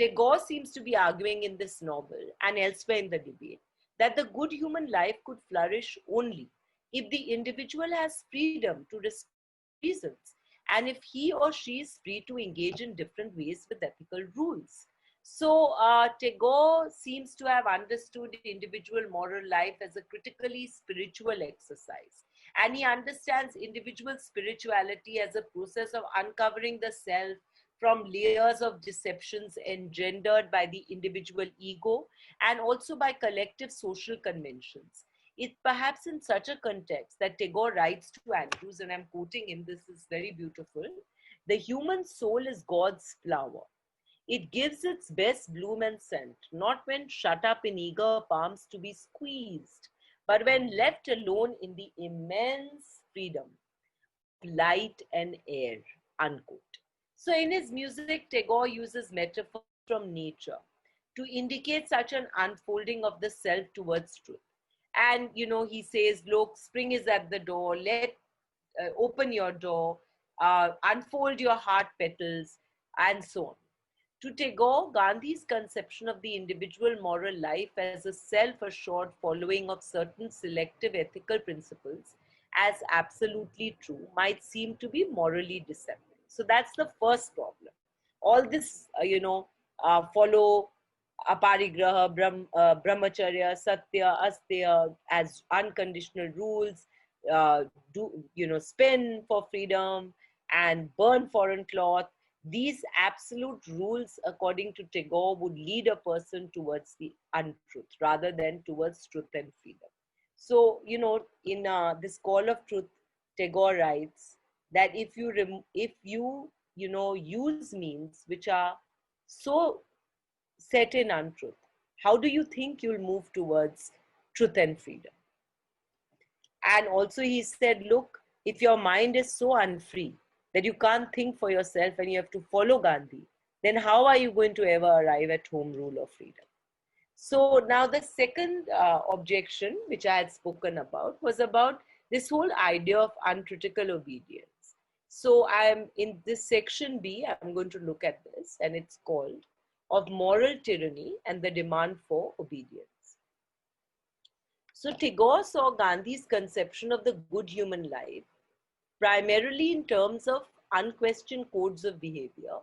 Tagore seems to be arguing in this novel and elsewhere in the debate that the good human life could flourish only if the individual has freedom to respond to reasons and if he or she is free to engage in different ways with ethical rules. So Tagore seems to have understood individual moral life as a critically spiritual exercise. And he understands individual spirituality as a process of uncovering the self from layers of deceptions engendered by the individual ego and also by collective social conventions. It's perhaps in such a context that Tagore writes to Andrews, and I'm quoting him, this is very beautiful. The human soul is God's flower. It gives its best bloom and scent, not when shut up in eager palms to be squeezed, but when left alone in the immense freedom of light and air, unquote. So in his music, Tagore uses metaphors from nature to indicate such an unfolding of the self towards truth. And, he says, look, spring is at the door, open your door, unfold your heart petals, and so on. To Tagore, Gandhi's conception of the individual moral life as a self-assured following of certain selective ethical principles as absolutely true might seem to be morally deceptive. So that's the first problem. All this, follow aparigraha, brahmacharya, satya, asteya as unconditional rules, spin for freedom and burn foreign cloth. These absolute rules, according to Tagore, would lead a person towards the untruth rather than towards truth and freedom. So, in this Call of Truth, Tagore writes that if you use means which are so set in untruth, how do you think you'll move towards truth and freedom? And also he said, look, if your mind is so unfree that you can't think for yourself and you have to follow Gandhi, then how are you going to ever arrive at home rule or freedom? So now the second objection, which I had spoken about, was about this whole idea of uncritical obedience. So I'm in this section B, I'm going to look at this, and it's called Of Moral Tyranny and the Demand for Obedience. So Tagore saw Gandhi's conception of the good human life primarily in terms of unquestioned codes of behavior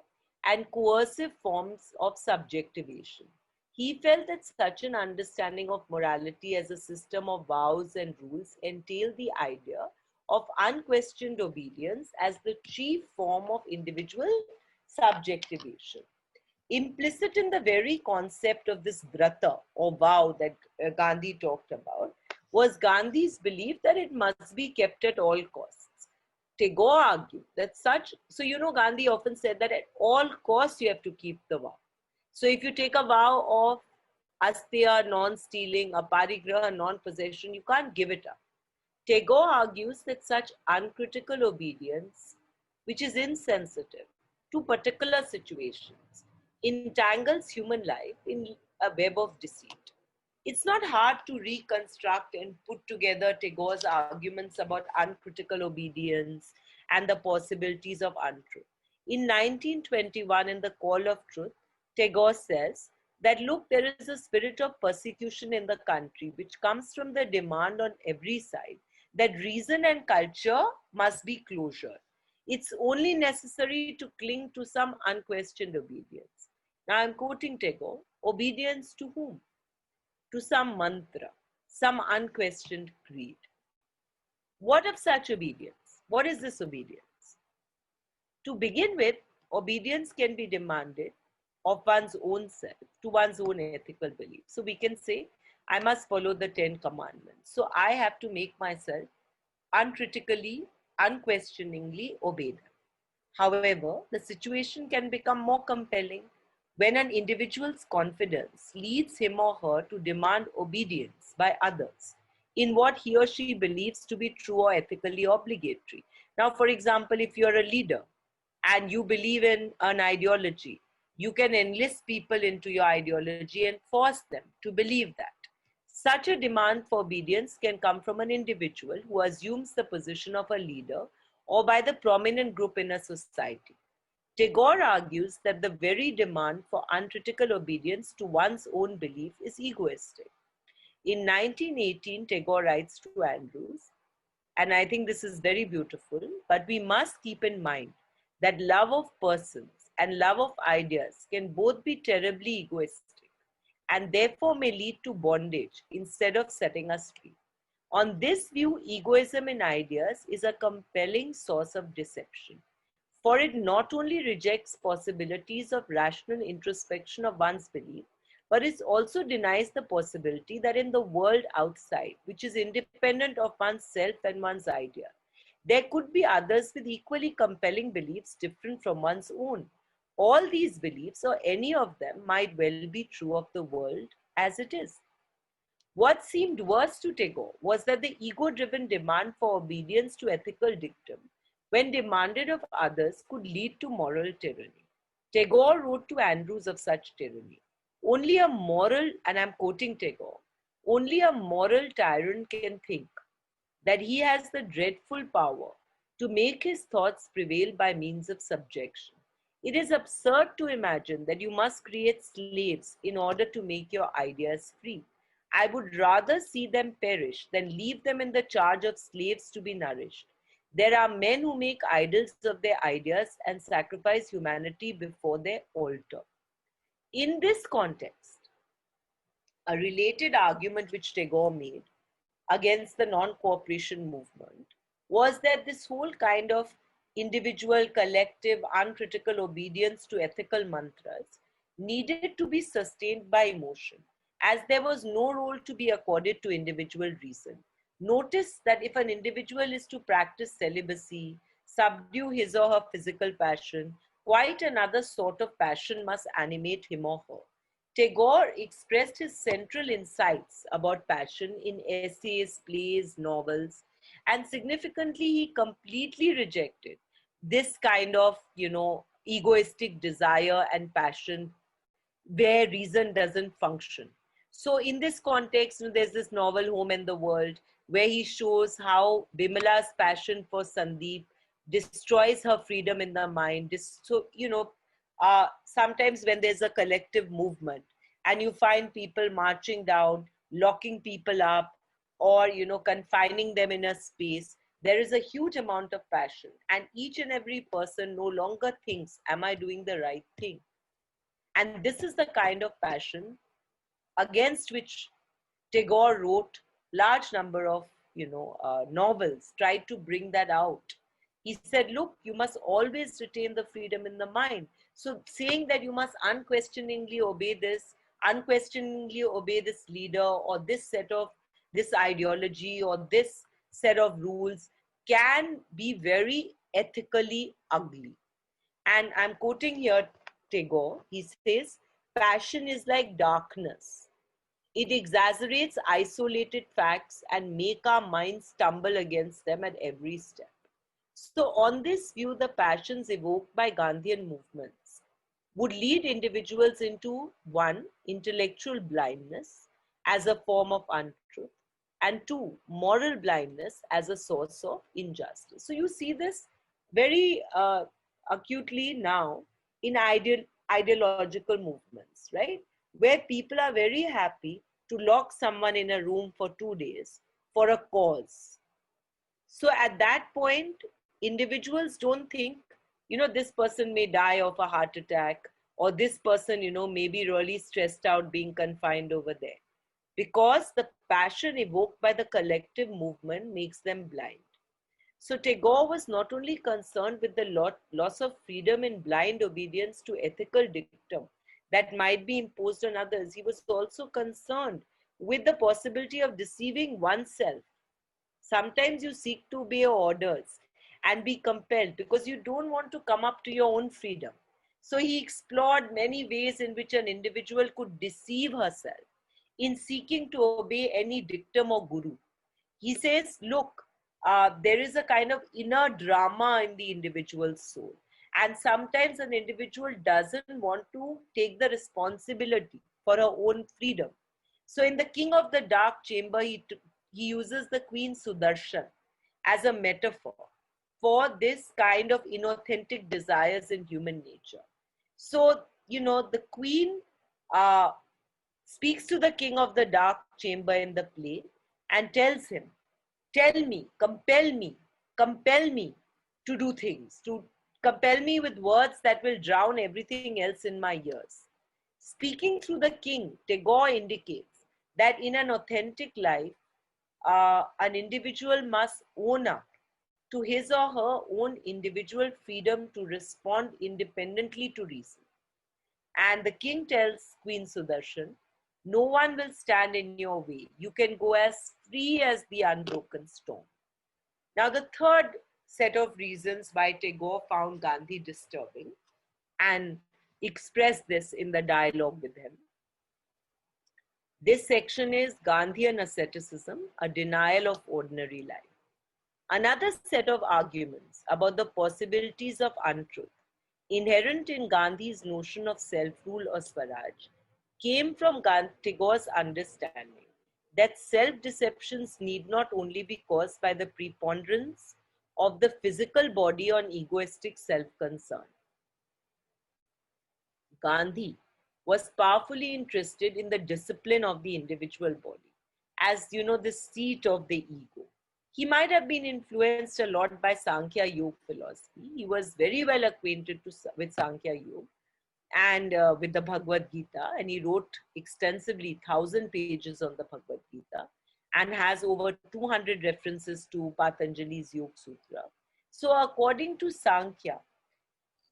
and coercive forms of subjectivation. He felt that such an understanding of morality as a system of vows and rules entailed the idea of unquestioned obedience as the chief form of individual subjectivation. Implicit in the very concept of this vrata or vow that Gandhi talked about was Gandhi's belief that it must be kept at all costs. Tagore argued that so Gandhi often said that at all costs you have to keep the vow. So if you take a vow of asteya, non-stealing, aparigraha, non-possession, you can't give it up. Tagore argues that such uncritical obedience, which is insensitive to particular situations, entangles human life in a web of deceit. It's not hard to reconstruct and put together Tagore's arguments about uncritical obedience and the possibilities of untruth. In 1921, in The Call of Truth, Tagore says that, look, there is a spirit of persecution in the country which comes from the demand on every side that reason and culture must be closure. It's only necessary to cling to some unquestioned obedience. Now I'm quoting Tagore, obedience to whom? To some mantra, some unquestioned creed. What of such obedience? What is this obedience? To begin with, obedience can be demanded of one's own self to one's own ethical belief. So we can say, I must follow the 10 commandments. So I have to make myself uncritically, unquestioningly obey them. However, the situation can become more compelling when an individual's confidence leads him or her to demand obedience by others in what he or she believes to be true or ethically obligatory. Now, for example, if you're a leader and you believe in an ideology, you can enlist people into your ideology and force them to believe that. Such a demand for obedience can come from an individual who assumes the position of a leader or by the prominent group in a society. Tagore argues that the very demand for uncritical obedience to one's own belief is egoistic. In 1918, Tagore writes to Andrews, and I think this is very beautiful, but we must keep in mind that love of persons and love of ideas can both be terribly egoistic and therefore may lead to bondage instead of setting us free. On this view, egoism in ideas is a compelling source of deception, for it not only rejects possibilities of rational introspection of one's belief, but it also denies the possibility that in the world outside, which is independent of one's self and one's idea, there could be others with equally compelling beliefs different from one's own. All these beliefs, or any of them, might well be true of the world as it is. What seemed worse to Tagore was that the ego-driven demand for obedience to ethical dictum, when demanded of others, could lead to moral tyranny. Tagore wrote to Andrews of such tyranny. Only a moral, and I'm quoting Tagore, only a moral tyrant can think that he has the dreadful power to make his thoughts prevail by means of subjection. It is absurd to imagine that you must create slaves in order to make your ideas free. I would rather see them perish than leave them in the charge of slaves to be nourished. There are men who make idols of their ideas and sacrifice humanity before their altar. In this context, a related argument which Tagore made against the non-cooperation movement was that this whole kind of individual, collective, uncritical obedience to ethical mantras needed to be sustained by emotion, as there was no role to be accorded to individual reason. Notice that if an individual is to practice celibacy, subdue his or her physical passion, quite another sort of passion must animate him or her. Tagore expressed his central insights about passion in essays, plays, novels, and significantly, he completely rejected this kind of, egoistic desire and passion where reason doesn't function. So in this context, there's this novel Home and the World where he shows how Bimala's passion for Sandeep destroys her freedom in the mind. So, sometimes when there's a collective movement and you find people marching down, locking people up, or, confining them in a space, there is a huge amount of passion. And each and every person no longer thinks, am I doing the right thing? And this is the kind of passion against which Tagore wrote large number of novels, tried to bring that out. He said, look, you must always retain the freedom in the mind. So saying that you must unquestioningly obey this leader, or this ideology, or this set of rules, can be very ethically ugly. And I'm quoting here Tagore. He says, passion is like darkness. It exaggerates isolated facts and make our minds stumble against them at every step. So on this view, the passions evoked by Gandhian movements would lead individuals into, one, intellectual blindness as a form of untruth, and two, moral blindness as a source of injustice. So you see this very acutely now in ideological movements, right? Where people are very happy to lock someone in a room for 2 days for a cause. So at that point, individuals don't think, this person may die of a heart attack, or this person, may be really stressed out being confined over there. Because the passion evoked by the collective movement makes them blind. So Tagore was not only concerned with the loss of freedom in blind obedience to ethical dictum that might be imposed on others, he was also concerned with the possibility of deceiving oneself. Sometimes you seek to obey orders and be compelled because you don't want to come up to your own freedom. So he explored many ways in which an individual could deceive herself in seeking to obey any dictum or guru. He says, look, there is a kind of inner drama in the individual's soul. And sometimes an individual doesn't want to take the responsibility for her own freedom. So in The King of the Dark Chamber, he uses the Queen Sudarshan as a metaphor for this kind of inauthentic desires in human nature. So, the Queen speaks to the King of the Dark Chamber in the play and tells him, tell me, compel me to do things, to compel me with words that will drown everything else in my ears. Speaking through the king, Tagore indicates that in an authentic life, an individual must own up to his or her own individual freedom to respond independently to reason. And the king tells Queen Sudarshan, no one will stand in your way. You can go as free as the unbroken stone. Now, the third set of reasons why Tagore found Gandhi disturbing and expressed this in the dialogue with him. This section is Gandhian asceticism, a denial of ordinary life. Another set of arguments about the possibilities of untruth inherent in Gandhi's notion of self-rule or Swaraj came from Tagore's understanding that self-deceptions need not only be caused by the preponderance of the physical body on egoistic self-concern. Gandhi was powerfully interested in the discipline of the individual body as, the seat of the ego. He might have been influenced a lot by Sankhya Yoga philosophy. He was very well acquainted with Sankhya Yoga and with the Bhagavad Gita, and he wrote extensively 1,000 pages on the Bhagavad Gita and has over 200 references to Patanjali's Yoga Sutra. So according to Sankhya,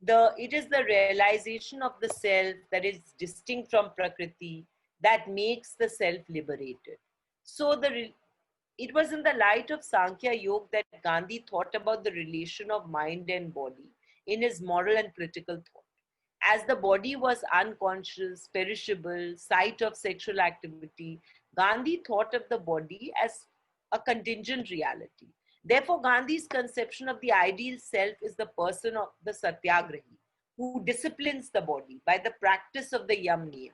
it is the realization of the self that is distinct from Prakriti that makes the self liberated. So it was in the light of Sankhya Yoga that Gandhi thought about the relation of mind and body in his moral and political thought. As the body was unconscious, perishable, site of sexual activity, Gandhi thought of the body as a contingent reality. Therefore, Gandhi's conception of the ideal self is the person of the Satyagrahi, who disciplines the body by the practice of the Yam Niyam.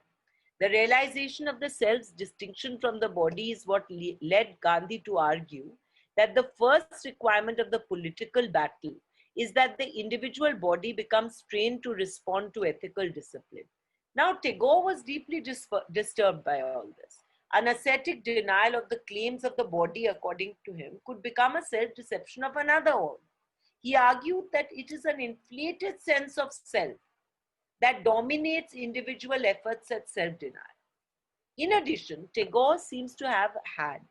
The realization of the self's distinction from the body is what led Gandhi to argue that the first requirement of the political battle is that the individual body becomes trained to respond to ethical discipline. Now, Tagore was deeply disturbed by all this. An ascetic denial of the claims of the body, according to him, could become a self-deception of another order. He argued that it is an inflated sense of self that dominates individual efforts at self-denial. In addition, Tagore seems to have had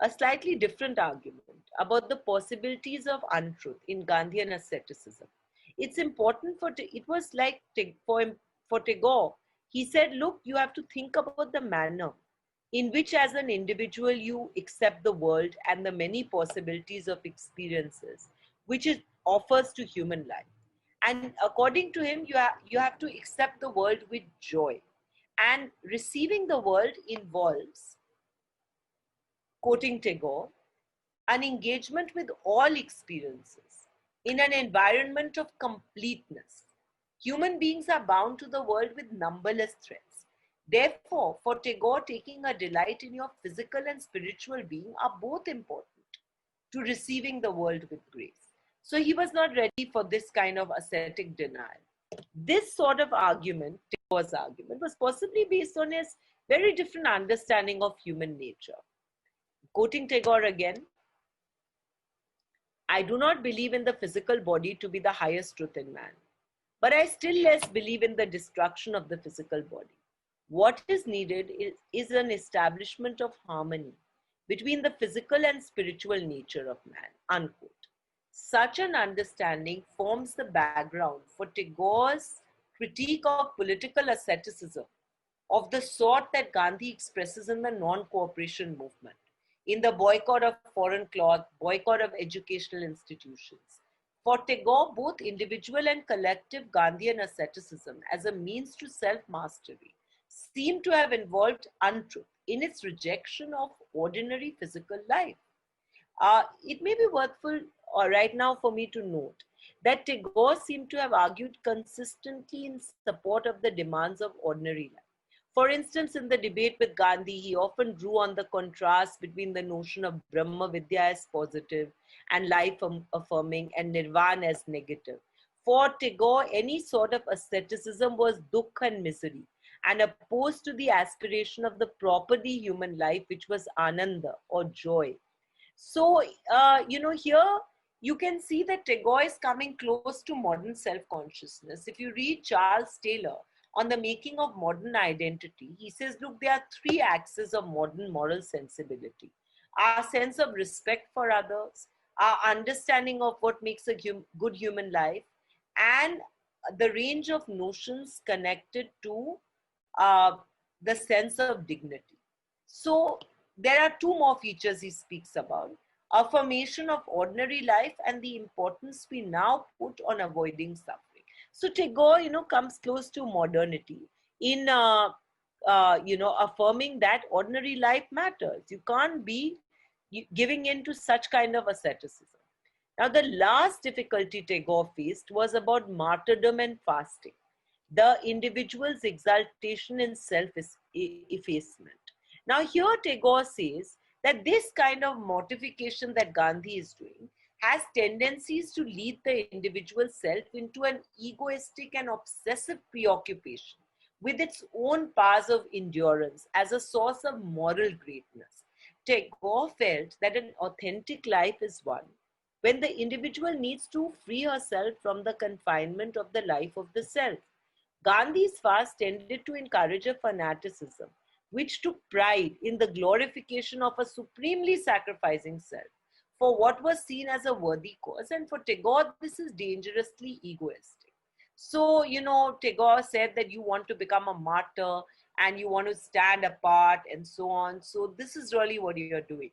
a slightly different argument about the possibilities of untruth in Gandhian asceticism. It's important it was like for Tagore, he said, look, you have to think about the manner in which as an individual you accept the world and the many possibilities of experiences which it offers to human life. And according to him, you have to accept the world with joy. And receiving the world involves, quoting Tagore, an engagement with all experiences in an environment of completeness. Human beings are bound to the world with numberless threads. Therefore, for Tagore, taking a delight in your physical and spiritual being are both important to receiving the world with grace. So he was not ready for this kind of ascetic denial. This sort of argument, Tagore's argument, was possibly based on his very different understanding of human nature. Quoting Tagore again, I do not believe in the physical body to be the highest truth in man, but I still less believe in the destruction of the physical body. What is needed is an establishment of harmony between the physical and spiritual nature of man, unquote. Such an understanding forms the background for Tagore's critique of political asceticism of the sort that Gandhi expresses in the non-cooperation movement, in the boycott of foreign cloth, boycott of educational institutions. For Tagore, both individual and collective Gandhian asceticism as a means to self-mastery seem to have involved untruth in its rejection of ordinary physical life. It may be worthwhile right now for me to note that Tagore seemed to have argued consistently in support of the demands of ordinary life. For instance, in the debate with Gandhi, he often drew on the contrast between the notion of Brahma Vidya as positive and life affirming and Nirvana as negative. For Tagore, any sort of asceticism was dukkha and misery, and opposed to the aspiration of the properly human life, which was ananda or joy. So, here you can see that Tagore is coming close to modern self-consciousness. If you read Charles Taylor on the making of modern identity, he says, look, there are three axes of modern moral sensibility: our sense of respect for others, our understanding of what makes a good human life, and the range of notions connected to uh, the sense of dignity. So there are two more features he speaks about: affirmation of ordinary life and the importance we now put on avoiding suffering. So Tagore, comes close to modernity in, affirming that ordinary life matters. You can't be giving in to such kind of asceticism. Now, the last difficulty Tagore faced was about martyrdom and fasting, the individual's exaltation in self-effacement. Now, here Tagore says that this kind of mortification that Gandhi is doing has tendencies to lead the individual self into an egoistic and obsessive preoccupation with its own powers of endurance as a source of moral greatness. Tagore felt that an authentic life is one when the individual needs to free herself from the confinement of the life of the self. Gandhi's fast tended to encourage a fanaticism which took pride in the glorification of a supremely sacrificing self for what was seen as a worthy cause. And for Tagore, this is dangerously egoistic. So, Tagore said that you want to become a martyr and you want to stand apart and so on. So this is really what you're doing.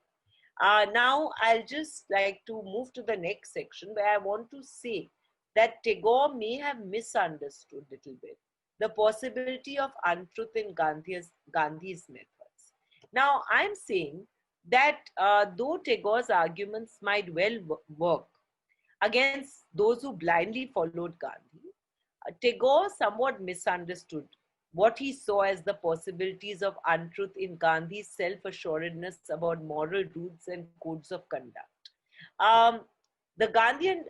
Now, I'll just like to move to the next section where I want to say that Tagore may have misunderstood a little bit the possibility of untruth in Gandhi's methods. Now, I'm saying that though Tagore's arguments might well work against those who blindly followed Gandhi, Tagore somewhat misunderstood what he saw as the possibilities of untruth in Gandhi's self-assuredness about moral truths and codes of conduct. Um, the Gandhian,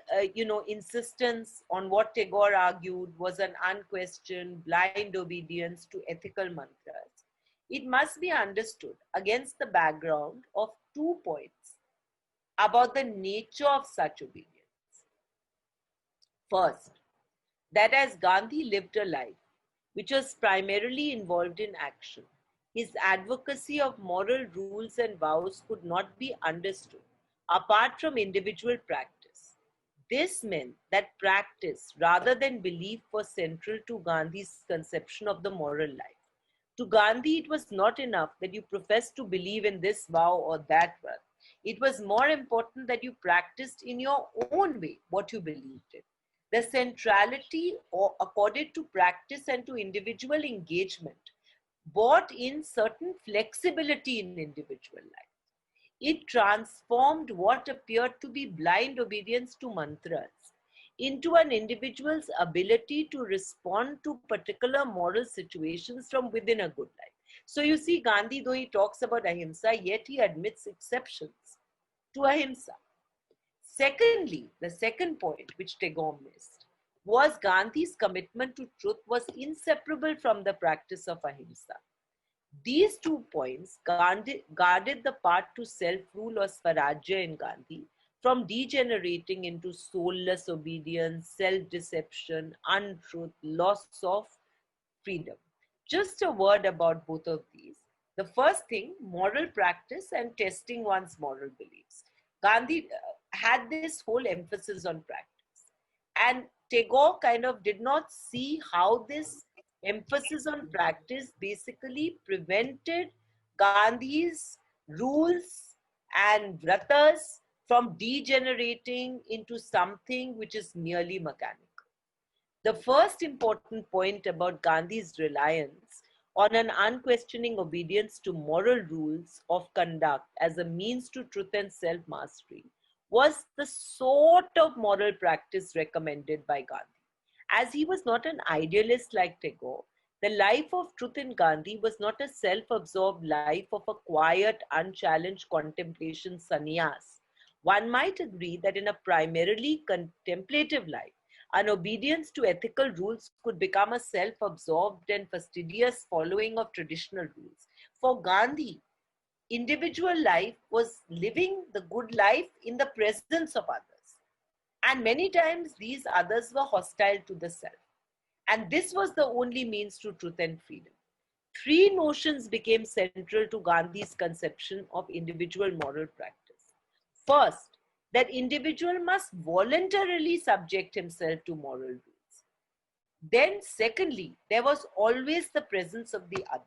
insistence on what Tagore argued was an unquestioned, blind obedience to ethical mantras. It must be understood against the background of 2 points about the nature of such obedience. First, that as Gandhi lived a life which was primarily involved in action, his advocacy of moral rules and vows could not be understood apart from individual practice. This meant that practice rather than belief was central to Gandhi's conception of the moral life. To Gandhi, it was not enough that you professed to believe in this vow or that one. It was more important that you practiced in your own way what you believed in. The centrality accorded to practice and to individual engagement brought in certain flexibility in individual life. It transformed what appeared to be blind obedience to mantras into an individual's ability to respond to particular moral situations from within a good life. So you see, Gandhi, though he talks about ahimsa, yet he admits exceptions to ahimsa. Secondly, the second point which Tagore missed was Gandhi's commitment to truth was inseparable from the practice of ahimsa. These 2 points guarded the path to self-rule or Swarajya in Gandhi from degenerating into soulless obedience, self-deception, untruth, loss of freedom. Just a word about both of these. The first thing, moral practice and testing one's moral beliefs. Gandhi had this whole emphasis on practice. And Tagore kind of did not see how this emphasis on practice basically prevented Gandhi's rules and vratas from degenerating into something which is merely mechanical. The first important point about Gandhi's reliance on an unquestioning obedience to moral rules of conduct as a means to truth and self-mastery was the sort of moral practice recommended by Gandhi. As he was not an idealist like Tagore, the life of truth in Gandhi was not a self-absorbed life of a quiet, unchallenged contemplation sannyas. One might agree that in a primarily contemplative life, an obedience to ethical rules could become a self-absorbed and fastidious following of traditional rules. For Gandhi, individual life was living the good life in the presence of others. And many times these others were hostile to the self. And this was the only means to truth and freedom. 3 notions became central to Gandhi's conception of individual moral practice. First, that individual must voluntarily subject himself to moral rules. Then secondly, there was always the presence of the other.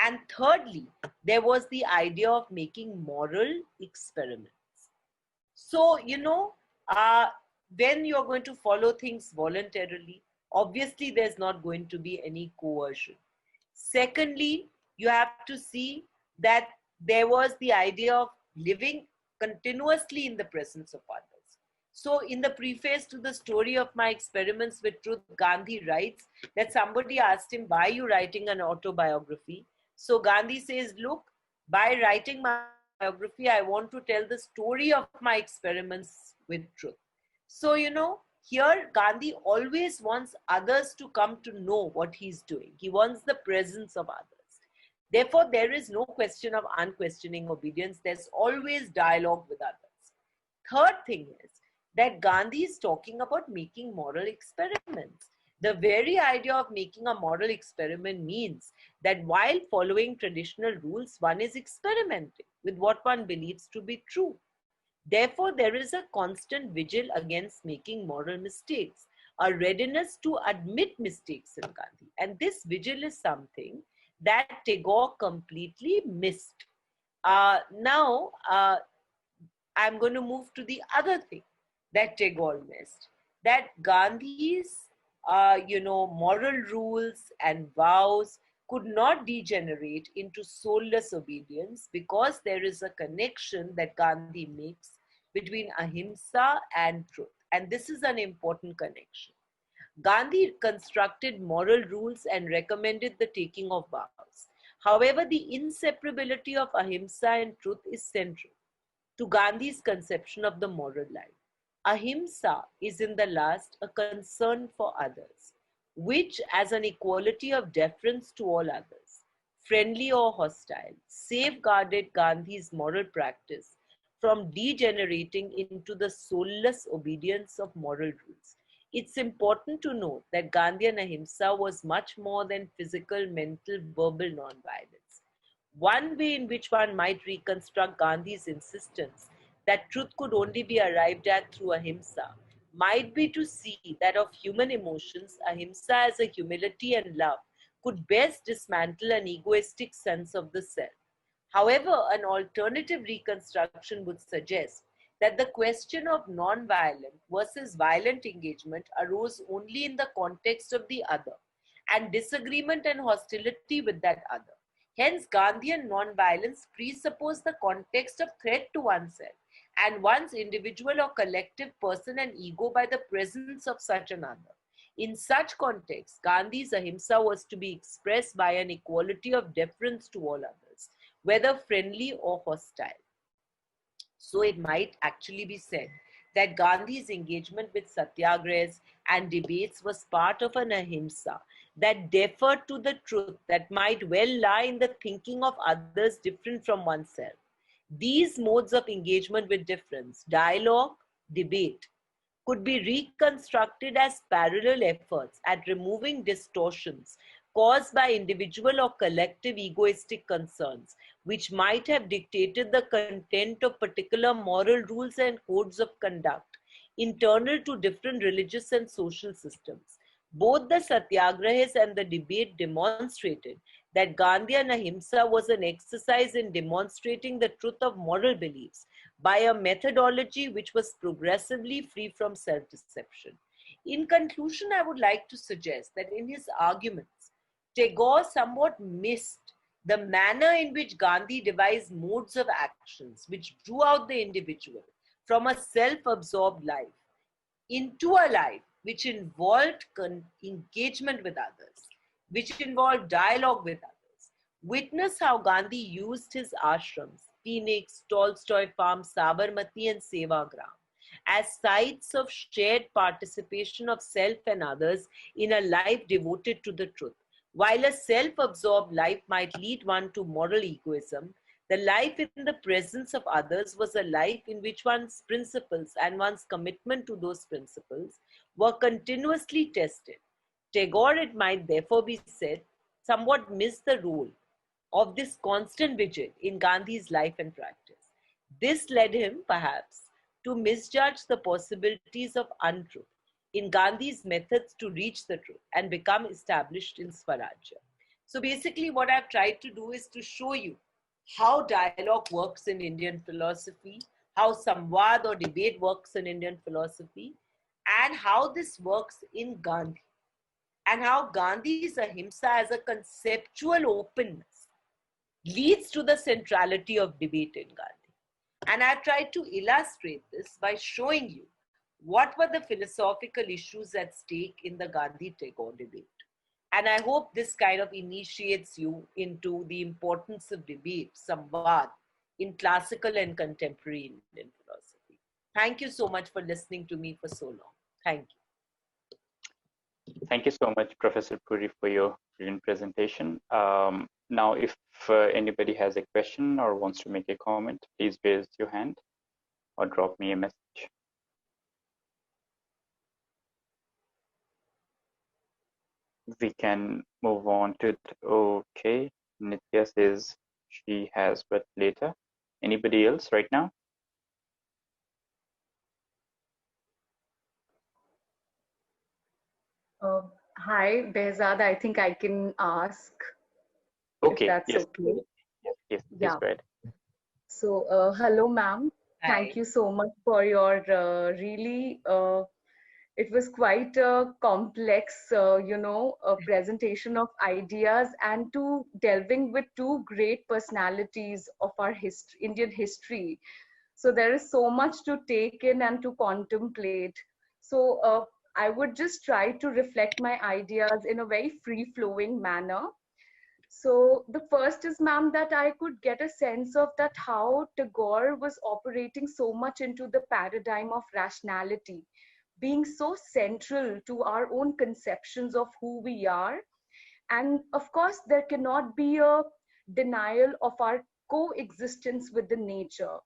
And thirdly, there was the idea of making moral experiments. So, when you're going to follow things voluntarily, obviously there's not going to be any coercion. Secondly, you have to see that there was the idea of living continuously in the presence of others. So in the preface to the story of my experiments with truth, Gandhi writes that somebody asked him, why are you writing an autobiography? So Gandhi says, look, by writing my biography, I want to tell the story of my experiments with truth. So, here Gandhi always wants others to come to know what he's doing. He wants the presence of others. Therefore, there is no question of unquestioning obedience. There's always dialogue with others. Third thing is that Gandhi is talking about making moral experiments. The very idea of making a moral experiment means that while following traditional rules, one is experimenting with what one believes to be true. Therefore, there is a constant vigil against making moral mistakes, a readiness to admit mistakes in Gandhi. And this vigil is something that Tagore completely missed. Now, I'm going to move to the other thing that Tagore missed, that Gandhi's, moral rules and vows could not degenerate into soulless obedience because there is a connection that Gandhi makes between ahimsa and truth. And this is an important connection. Gandhi constructed moral rules and recommended the taking of vows. However, the inseparability of ahimsa and truth is central to Gandhi's conception of the moral life. Ahimsa is in the last a concern for others, which as an equality of deference to all others, friendly or hostile, safeguarded Gandhi's moral practice from degenerating into the soulless obedience of moral rules. It's important to note that Gandhian ahimsa was much more than physical, mental, verbal nonviolence. One way in which one might reconstruct Gandhi's insistence that truth could only be arrived at through ahimsa might be to see that of human emotions, ahimsa as a humility and love could best dismantle an egoistic sense of the self. However, an alternative reconstruction would suggest that the question of non-violent versus violent engagement arose only in the context of the other and disagreement and hostility with that other. Hence, Gandhian non-violence presupposes the context of threat to oneself and one's individual or collective person and ego by the presence of such another. In such context, Gandhi's ahimsa was to be expressed by an equality of deference to all others, whether friendly or hostile. So it might actually be said that Gandhi's engagement with satyagrahas and debates was part of an ahimsa that deferred to the truth that might well lie in the thinking of others different from oneself. These modes of engagement with difference, dialogue, debate, could be reconstructed as parallel efforts at removing distortions caused by individual or collective egoistic concerns, which might have dictated the content of particular moral rules and codes of conduct internal to different religious and social systems. Both the satyagrahas and the debate demonstrated that Gandhian ahimsa was an exercise in demonstrating the truth of moral beliefs by a methodology which was progressively free from self-deception. In conclusion, I would like to suggest that in his arguments, Tagore somewhat missed the manner in which Gandhi devised modes of actions which drew out the individual from a self-absorbed life into a life which involved engagement with others, which involved dialogue with others. Witness how Gandhi used his ashrams, Phoenix, Tolstoy Farm, Sabarmati, and Sevagram, as sites of shared participation of self and others in a life devoted to the truth. While a self-absorbed life might lead one to moral egoism, the life in the presence of others was a life in which one's principles and one's commitment to those principles were continuously tested. Tagore, it might therefore be said, somewhat missed the role of this constant vigil in Gandhi's life and practice. This led him, perhaps, to misjudge the possibilities of untruth in Gandhi's methods to reach the truth and become established in Swarajya. So basically, what I've tried to do is to show you how dialogue works in Indian philosophy, how samvad or debate works in Indian philosophy, and how this works in Gandhi, and how Gandhi's ahimsa as a conceptual openness leads to the centrality of debate in Gandhi. And I tried to illustrate this by showing you what were the philosophical issues at stake in the Gandhi-Tagore debate. And I hope this kind of initiates you into the importance of debate, samvad, in classical and contemporary Indian philosophy. Thank you so much for listening to me for so long. Thank you. Thank you so much, Professor Puri, for your brilliant presentation. Now, if anybody has a question or wants to make a comment, please raise your hand or drop me a message. We can move on to it. Okay, Nitya says she has, but later. Anybody else right now? Hi, Behzad. I think I can ask. Okay, if that's yes. okay. Yes, please Yeah. go ahead. So, hello, ma'am. Thank you so much for your really, it was quite a complex, a presentation of ideas and to delving with two great personalities of our history, Indian history. So there is so much to take in and to contemplate. So I would just try to reflect my ideas in a very free-flowing manner. So the first is, ma'am, that I could get a sense of that how Tagore was operating so much into the paradigm of rationality, being so central to our own conceptions of who we are. And of course, there cannot be a denial of our coexistence with the nature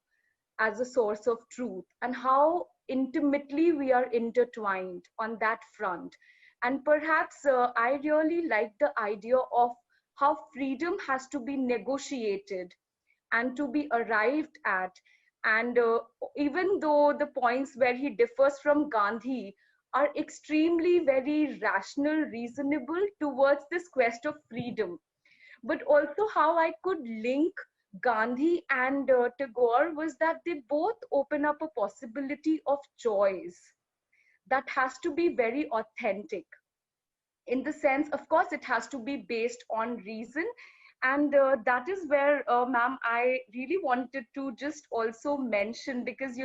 as a source of truth and how intimately we are intertwined on that front. And perhaps I really like the idea of how freedom has to be negotiated and to be arrived at And even though the points where he differs from Gandhi are extremely very rational, reasonable towards this quest of freedom, but also how I could link Gandhi and Tagore was that they both open up a possibility of choice that has to be very authentic. In the sense, of course, it has to be based on reason. And that is where, ma'am, I really wanted to just also mention, because,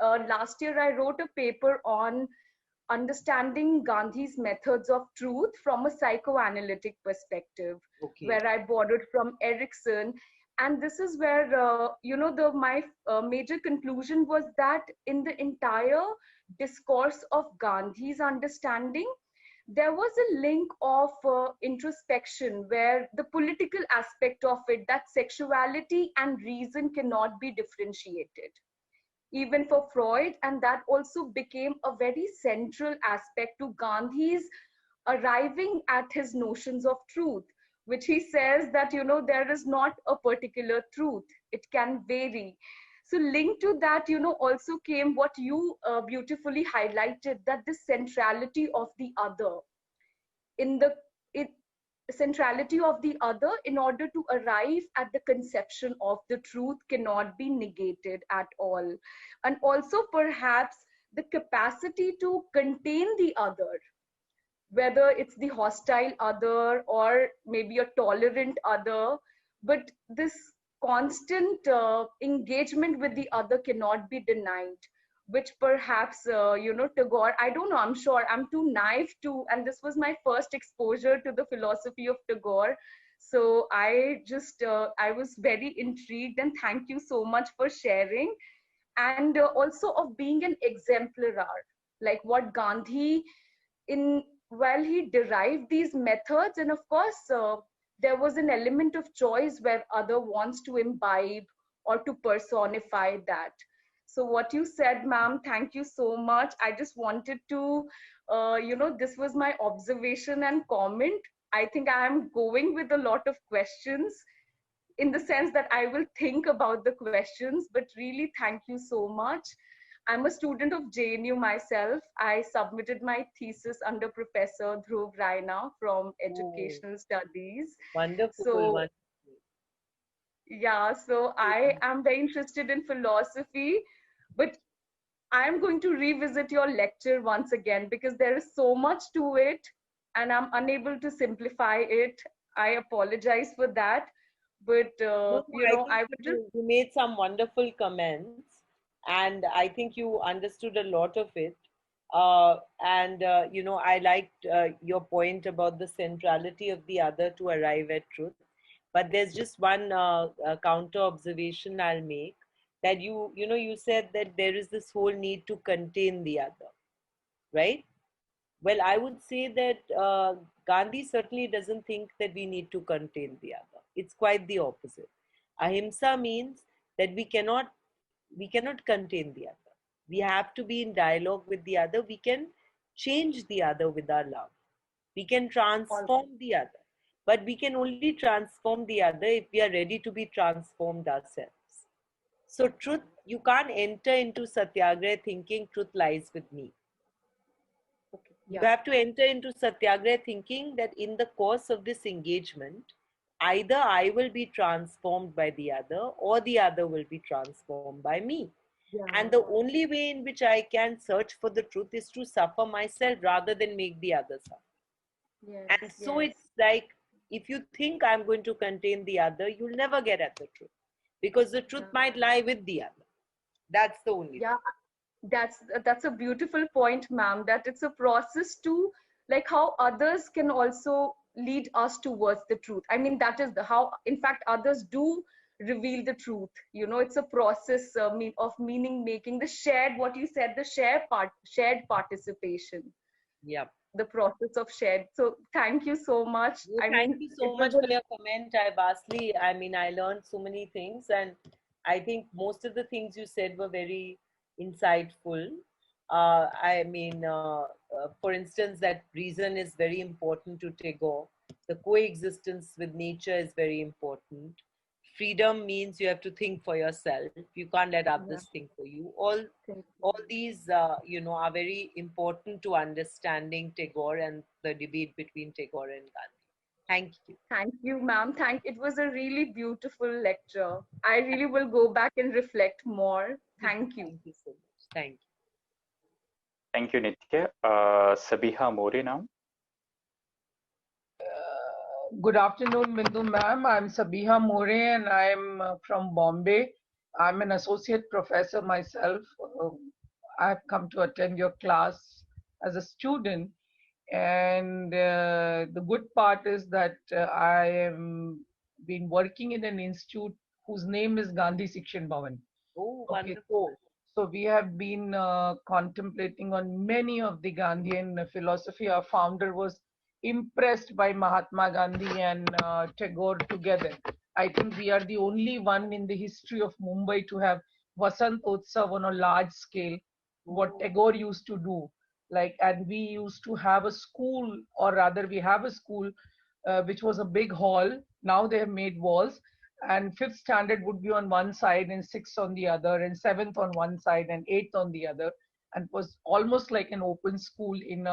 last year I wrote a paper on understanding Gandhi's methods of truth from a psychoanalytic perspective, Okay. where I borrowed from Erikson. And this is where, my major conclusion was that in the entire discourse of Gandhi's understanding, there was a link of introspection, where the political aspect of it, that sexuality and reason cannot be differentiated, even for Freud. And that also became a very central aspect to Gandhi's arriving at his notions of truth, which he says that, there is not a particular truth, it can vary. So linked to that, also came what you beautifully highlighted, that the centrality of the other, in the it, centrality of the other in order to arrive at the conception of the truth cannot be negated at all. And also perhaps the capacity to contain the other, whether it's the hostile other or maybe a tolerant other, but this constant engagement with the other cannot be denied, which perhaps, Tagore, I don't know, I'm sure I'm too naive to, and this was my first exposure to the philosophy of Tagore. So I was very intrigued, and thank you so much for sharing. And also of being an exemplar, like what Gandhi, in while he derived these methods, and of course there was an element of choice where other wants to imbibe or to personify that. So what you said, ma'am, thank you so much. I just wanted to this was my observation and comment. I think I am going with a lot of questions, in the sense that I will think about the questions, but really thank you so much. I'm a student of JNU myself. I submitted my thesis under Professor Dhruv Raina from Educational Studies. Wonderful. So, Wonderful. yeah, so I am very interested in philosophy, but I'm going to revisit your lecture once again, because there is so much to it and I'm unable to simplify it. I apologize for that. But, I would just. You made some wonderful comments, and I think you understood a lot of it. I liked your point about the centrality of the other to arrive at truth. But there's just one counter observation I'll make, that you said that there is this whole need to contain the other, right? Well, I would say that Gandhi certainly doesn't think that we need to contain the other. It's quite the opposite. Ahimsa means that we cannot contain the other. We have to be in dialogue with the other. We can change the other with our love. We can transform the other. But we can only transform the other if we are ready to be transformed ourselves. So truth, you can't enter into Satyagraha thinking truth lies with me. Yeah. You have to enter into Satyagraha thinking that in the course of this engagement, either I will be transformed by the other or the other will be transformed by me. Yeah. And the only way in which I can search for the truth is to suffer myself rather than make the other suffer. Yes, And so it's like, if you think I'm going to contain the other, you'll never get at the truth, because the truth might lie with the other. That's the only thing. That's a beautiful point, ma'am, that it's a process to, like, how others can also lead us towards the truth. I mean, that is how, in fact, others do reveal the truth. It's a process of meaning making, the shared, what you said, the shared participation. Yeah. The process of shared. So thank you so much. Thank you so much for your comment. I learned so many things, and I think most of the things you said were very insightful. For instance, that reason is very important to Tagore. The coexistence with nature is very important. freedom means you have to think for yourself. You can't let Yeah. others think for you. All Thank you. all these are very important to understanding Tagore and the debate between Tagore and Gandhi. Thank you. Thank you, ma'am. It was a really beautiful lecture. I really will go back and reflect more. Thank you. Thank you so much. Thank you. Thank you, Nitya. Sabiha More now. Good afternoon, Bindu ma'am. I'm Sabiha More and I'm from Bombay. I'm an associate professor myself. I've come to attend your class as a student. And the good part is that I am been working in an institute whose name is Gandhi Shikshan Bhavan. Oh, Okay, wonderful. so we have been contemplating on many of the Gandhian philosophy. Our founder was impressed by Mahatma Gandhi and Tagore together. I think we are the only one in the history of Mumbai to have Vasant Utsav on a large scale, what Tagore used to do. And we used to have a school, or rather we have a school, which was a big hall. Now they have made walls, and fifth standard would be on one side and sixth on the other, and seventh on one side and eighth on the other, and was almost like an open school in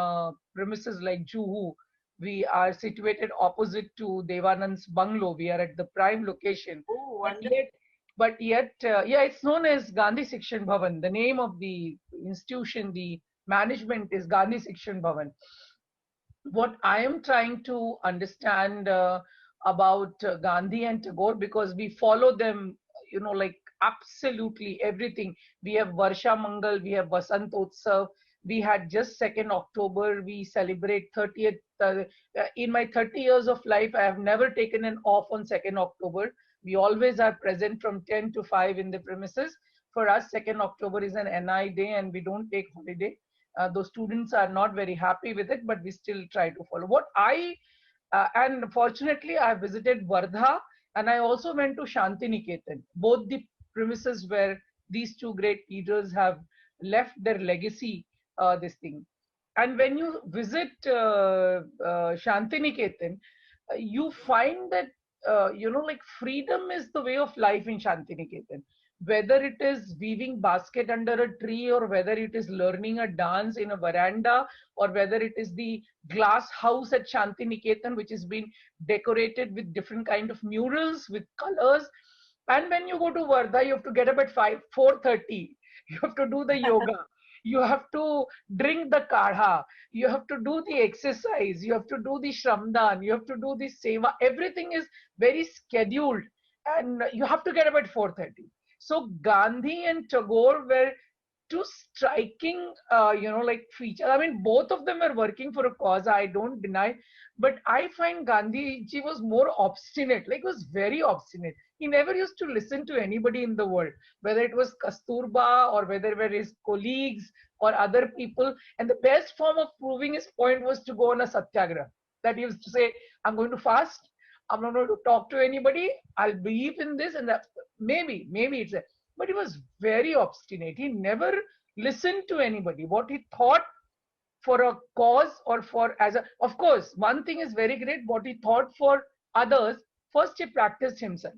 premises like Juhu. We are situated opposite to Devanand's bungalow. We are at the prime location. Oh, But wonderful. yet, yeah, it's known as Gandhi Shikshan Bhavan. The name of the institution, the management is Gandhi Shikshan Bhavan. What I am trying to understand about Gandhi and Tagore, because we follow them, like absolutely everything. We have Varsha Mangal, we have Vasant Utsav. We had just 2nd October, we celebrate 30th. In my 30 years of life, I have never taken an off on 2nd October. We always are present from 10 to 5 in the premises. For us, 2nd October is an NI day and we don't take holiday. Those students are not very happy with it, but we still try to follow. And fortunately, I visited Wardha and I also went to Shantiniketan, both the premises where these two great leaders have left their legacy, this thing. And when you visit Shantiniketan, you find that, like freedom is the way of life in Shantiniketan. Whether it is weaving basket under a tree, or whether it is learning a dance in a veranda, or whether it is the glass house at Shantiniketan, which has been decorated with different kind of murals with colors. And when you go to Wardha, you have to get up at 4:30. You have to do the yoga. You have to drink the kadha. You have to do the exercise. You have to do the shramdan. You have to do the seva. Everything is very scheduled, and you have to get up at 4:30. So Gandhi and Tagore were two striking, like features. I mean, both of them were working for a cause. I don't deny, but I find Gandhi ji was more obstinate. Like, was very obstinate. He never used to listen to anybody in the world, whether it was Kasturba or whether it were his colleagues or other people. And the best form of proving his point was to go on a satyagraha. That he used to say, "I'm going to fast. I'm not going to talk to anybody. I'll believe in this," and that maybe it's a, but he was very obstinate. He never listened to anybody. What he thought for a cause, or for as a, of course, one thing is very great. What he thought for others, first he practiced himself.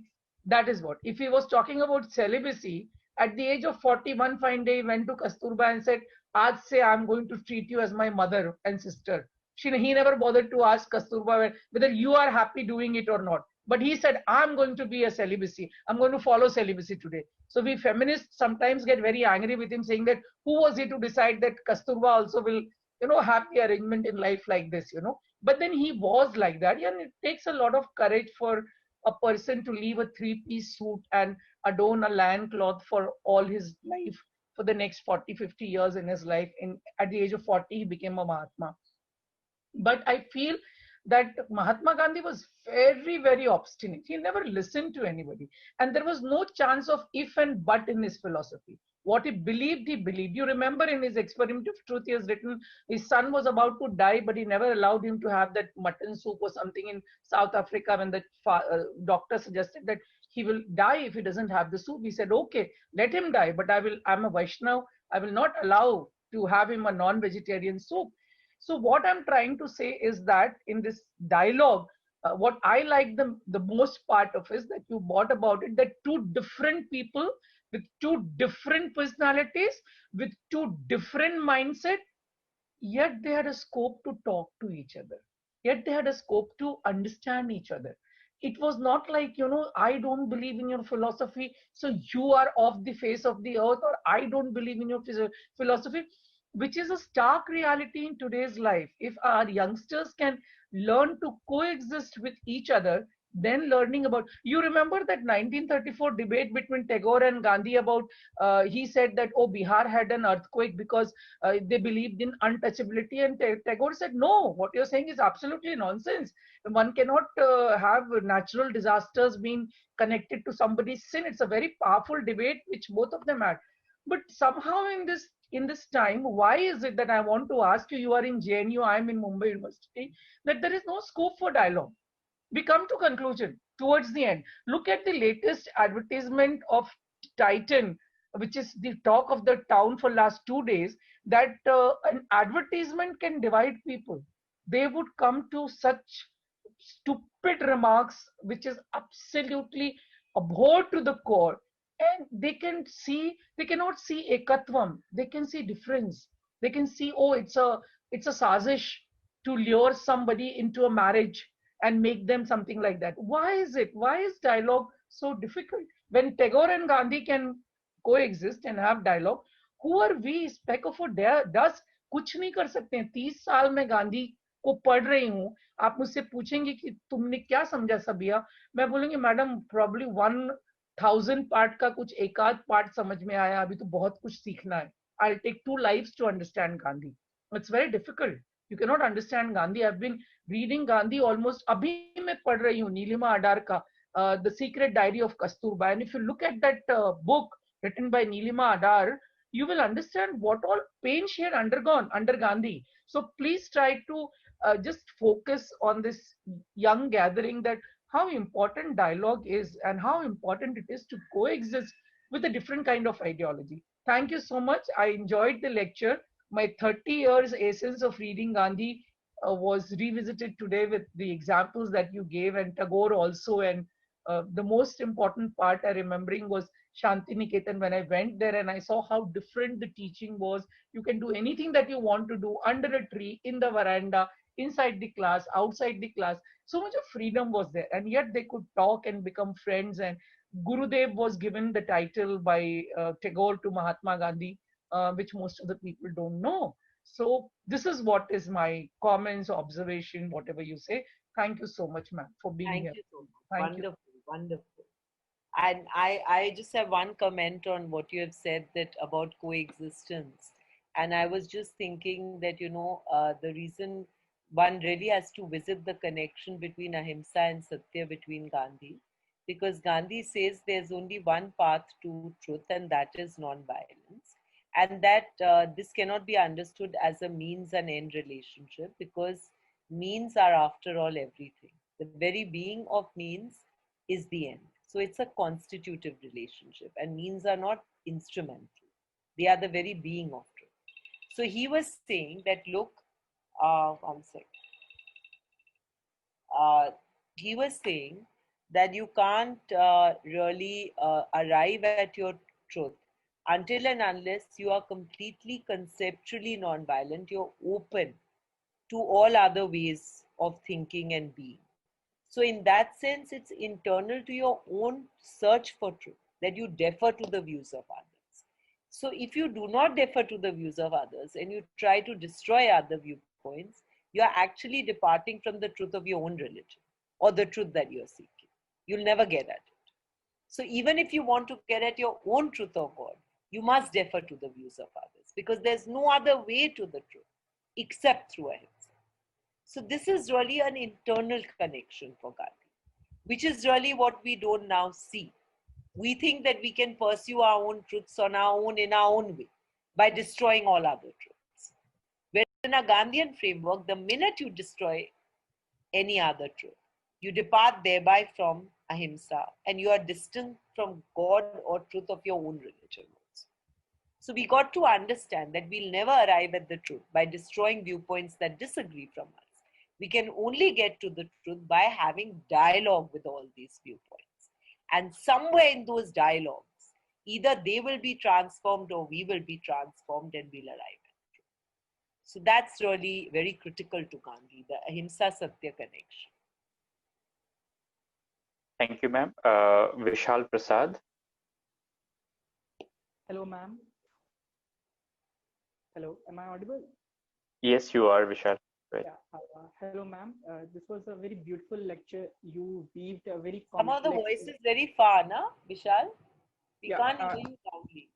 That is what. If he was talking about celibacy, at the age of 41, fine day, he went to Kasturba and said, "Aaj se I'm going to treat you as my mother and sister." He never bothered to ask Kasturba whether you are happy doing it or not. But he said, "I'm going to be a celibacy. I'm going to follow celibacy today." So we feminists sometimes get very angry with him, saying that who was he to decide that Kasturba also will, have the arrangement in life like this, But then he was like that. And it takes a lot of courage for a person to leave a three-piece suit and adorn a lion cloth for all his life, for the next 40, 50 years in his life. At the age of 40, he became a Mahatma. But I feel that Mahatma Gandhi was very, very obstinate. He never listened to anybody. And there was no chance of if and but in his philosophy. What he believed, he believed. You remember in his Experiment of Truth, he has written his son was about to die, but he never allowed him to have that mutton soup or something in South Africa when the doctor suggested that he will die if he doesn't have the soup. He said, "Okay, let him die, but I'm a Vaishnav. I will not allow to have him a non-vegetarian soup." So what I'm trying to say is that in this dialogue, what I like the most part of is that you brought about it, that two different people with two different personalities, with two different mindset, yet they had a scope to talk to each other, yet they had a scope to understand each other. It was not like, I don't believe in your philosophy, so you are off the face of the earth, or I don't believe in your philosophy, which is a stark reality in today's life. If our youngsters can learn to coexist with each other, then learning about, you remember that 1934 debate between Tagore and Gandhi about, he said that, oh, Bihar had an earthquake because they believed in untouchability, and Tagore said, no, what you're saying is absolutely nonsense. One cannot have natural disasters being connected to somebody's sin. It's a very powerful debate which both of them had. But somehow in this time, why is it that I want to ask you, you are in JNU, I'm in Mumbai University, that there is no scope for dialogue? We come to conclusion towards the end. Look at the latest advertisement of Titan, which is the talk of the town for last 2 days, that an advertisement can divide people. They would come to such stupid remarks, which is absolutely abhorrent to the core. And they cannot see ekatvam. They can see difference. They can see, oh, it's a sazish to lure somebody into a marriage and make them something like that. Why is it? Why is dialogue so difficult? When Tagore and Gandhi can coexist and have dialogue, who are we, speck of a dust? कुछ नहीं कर सकते हैं. 30 साल में गांधी को पढ़ रही हूँ. आप मुझसे पूछेंगे कि तुमने क्या समझा सबिया, मैं बोलूंगी मैडम प्रॉब्ली 1000 पार्ट का कुछ एकाध पार्ट समझ में आया, अभी तो बहुत कुछ सीखना है. I'll take 2 lives to understand Gandhi. It's very difficult. You cannot understand Gandhi. I've been reading Gandhi almost, abhi मैं पढ़ रही हूँ नीलिमा अडार का The Secret Diary of Kasturba, and if you look at that book written by Neelima Adar, you will understand what all pain she had undergone under Gandhi. So please try to just focus on this young gathering, that how important dialogue is and how important it is to coexist with a different kind of ideology. Thank you so much. I enjoyed the lecture. My 30 years essence of reading Gandhi was revisited today with the examples that you gave, and Tagore also. And the most important part I remembering was Shantiniketan, when I went there and I saw how different the teaching was. You can do anything that you want to do under a tree, in the veranda, inside the class, outside the class. So much of freedom was there, and yet they could talk and become friends. And Gurudev was given the title by Tagore to Mahatma Gandhi, which most of the people don't know. So this is what is my comments, observation, whatever you say. Thank you so much, ma'am, for being here. Thank you so much. Wonderful, wonderful. And I just have one comment on what you have said, that about coexistence. And I was just thinking that, the reason one really has to visit the connection between Ahimsa and Satya between Gandhi, because Gandhi says there's only one path to truth, and that is non-violence. And that this cannot be understood as a means and end relationship, because means are, after all, everything. The very being of means is the end. So it's a constitutive relationship, and means are not instrumental. They are the very being of truth. So he was saying that, look, one sec. He was saying that you can't really arrive at your truth until and unless you are completely conceptually non-violent. You're open to all other ways of thinking and being. So in that sense, it's internal to your own search for truth that you defer to the views of others. So if you do not defer to the views of others and you try to destroy other viewpoints, you are actually departing from the truth of your own religion or the truth that you're seeking. You'll never get at it. So even if you want to get at your own truth of God, you must defer to the views of others, because there's no other way to the truth except through Ahimsa. So this is really an internal connection for Gandhi, which is really what we don't now see. We think that we can pursue our own truths on our own, in our own way, by destroying all other truths. Whereas in a Gandhian framework, the minute you destroy any other truth, you depart thereby from Ahimsa, and you are distant from God or truth of your own religion. So we got to understand that we'll never arrive at the truth by destroying viewpoints that disagree from us. We can only get to the truth by having dialogue with all these viewpoints. And somewhere in those dialogues, either they will be transformed or we will be transformed and we'll arrive at truth. So that's really very critical to Gandhi, the Ahimsa Satya connection. Thank you, ma'am. Vishal Prasad. Hello, ma'am. Hello, am I audible? Yes, you are, Vishal. Right. Yeah. Hello, ma'am. This was a very beautiful lecture. You weaved a very Some of complex. the voice is very far, na, Vishal? We Yeah, can't hear you loudly.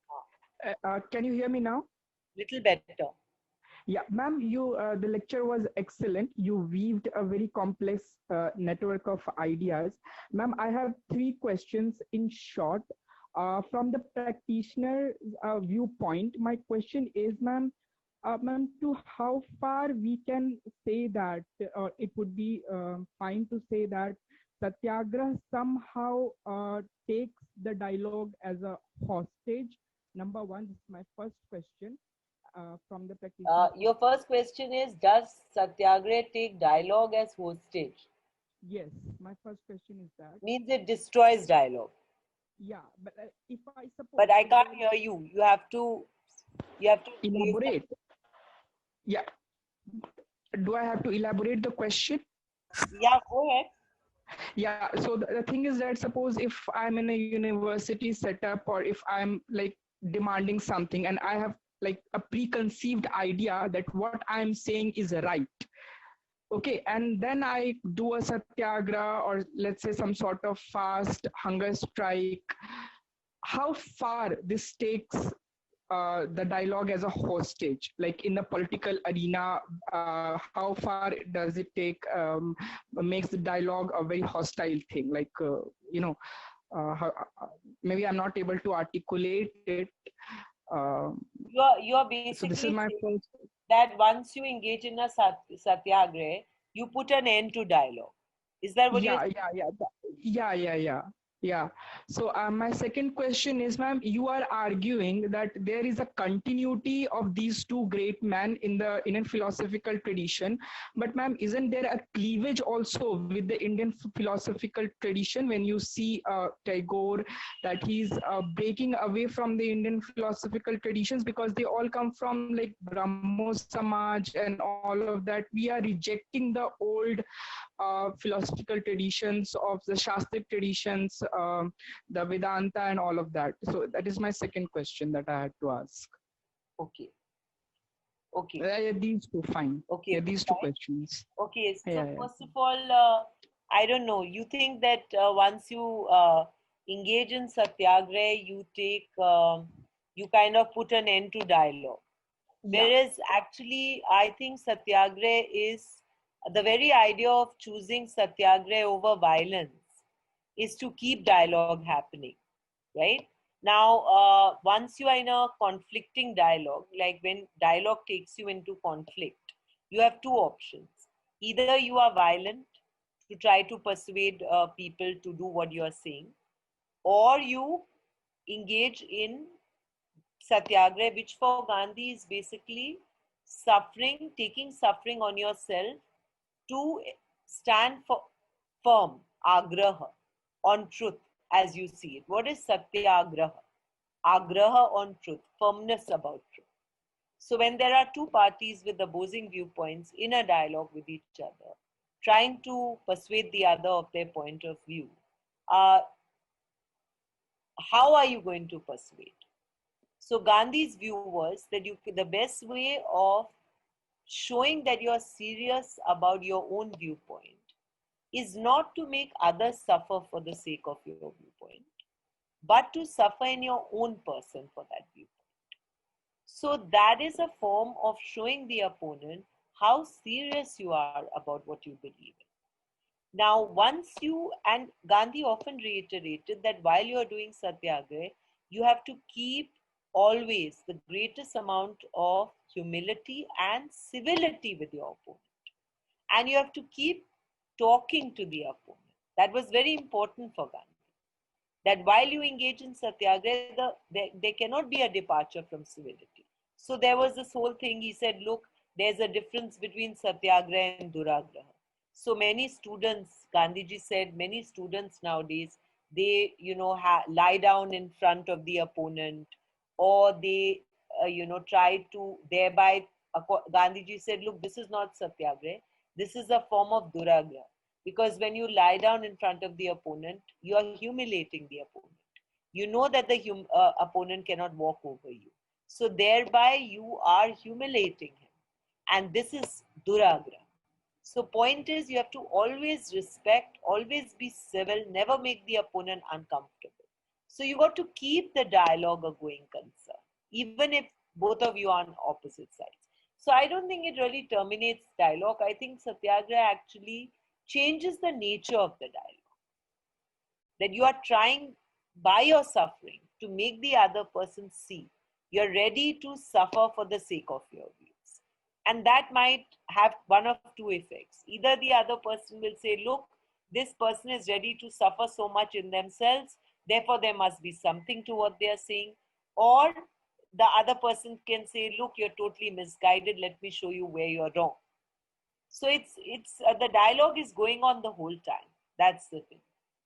Can you hear me now? Little better. Yeah, ma'am, the lecture was excellent. You weaved a very complex network of ideas. Ma'am, I have 3 questions in short. From the practitioner viewpoint, my question is, ma'am, to how far we can say that, or it would be fine to say that Satyagrah somehow takes the dialogue as a hostage? Number 1, this is my first question. From the practitioner. Your first question is, does Satyagrah take dialogue as hostage? Yes, my first question is that. Means it destroys dialogue. Yeah, but if I suppose. But I can't hear you. You have to elaborate. Yeah. Do I have to elaborate the question? Yeah, go ahead. Yeah, so the thing is that suppose if I'm in a university setup, or if I'm like demanding something and I have like a preconceived idea that what I'm saying is right. Okay, and then I do a satyagraha, or let's say some sort of fast, hunger strike. How far this takes the dialogue as a hostage, like in the political arena, how far does it take, makes the dialogue a very hostile thing, like, maybe I'm not able to articulate it. You're basically so this is my first. That once you engage in a satyagraha, you put an end to dialogue. Is that what you're saying? Yeah. So my second question is, ma'am, you are arguing that there is a continuity of these 2 great men in the Indian philosophical tradition. But ma'am, isn't there a cleavage also with the Indian philosophical tradition when you see Tagore, that he's breaking away from the Indian philosophical traditions, because they all come from like Brahmo Samaj and all of that. We are rejecting the old philosophical traditions of the Shastric traditions, the Vedanta and all of that. So that is my second question that I had to ask. Okay. These 2, fine. Okay. Yeah, these 2 questions. Okay. So first of all, I don't know. You think that once you engage in satyagraha, you take, you kind of put an end to dialogue. Yeah. Whereas actually, I think satyagraha is the very idea of choosing satyagraha over violence is to keep dialogue happening, right? Now, once you are in a conflicting dialogue, like when dialogue takes you into conflict, you have 2 options. Either you are violent to try to persuade people to do what you are saying, or you engage in satyagraha, which for Gandhi is basically suffering, taking suffering on yourself to stand for firm, agraha, on truth as you see it. What is satyagraha? Agraha on truth, firmness about truth. So when there are 2 parties with opposing viewpoints in a dialogue with each other, trying to persuade the other of their point of view, how are you going to persuade? So Gandhi's view was that the best way of showing that you're serious about your own viewpoint is not to make others suffer for the sake of your viewpoint, but to suffer in your own person for that viewpoint. So that is a form of showing the opponent how serious you are about what you believe in. Now, once you, and Gandhi often reiterated that while you are doing satyagraha, you have to keep always the greatest amount of humility and civility with your opponent. And you have to keep talking to the opponent. That was very important for Gandhi. That while you engage in satyagraha, there cannot be a departure from civility. So there was this whole thing, he said, look, there's a difference between Satyagraha and Duragraha. So many students, Gandhiji said, many students nowadays, they, lie down in front of the opponent, or they, try to thereby, Gandhiji said, look, this is not Satyagraha, this is a form of Duragraha. Because when you lie down in front of the opponent, you are humiliating the opponent. You know that the opponent cannot walk over you. So thereby you are humiliating him. And this is Duragraha. So point is, you have to always respect, always be civil, never make the opponent uncomfortable. So you got to keep the dialogue a going concern, even if both of you are on opposite sides. So I don't think it really terminates dialogue. I think Satyagraha actually changes the nature of the dialogue. That you are trying by your suffering to make the other person see you're ready to suffer for the sake of your views. And that might have one of two effects. Either the other person will say, look, this person is ready to suffer so much in themselves, therefore there must be something to what they are saying. Or the other person can say, look, you're totally misguided, let me show you where you're wrong. So it's the dialogue is going on the whole time. That's the thing.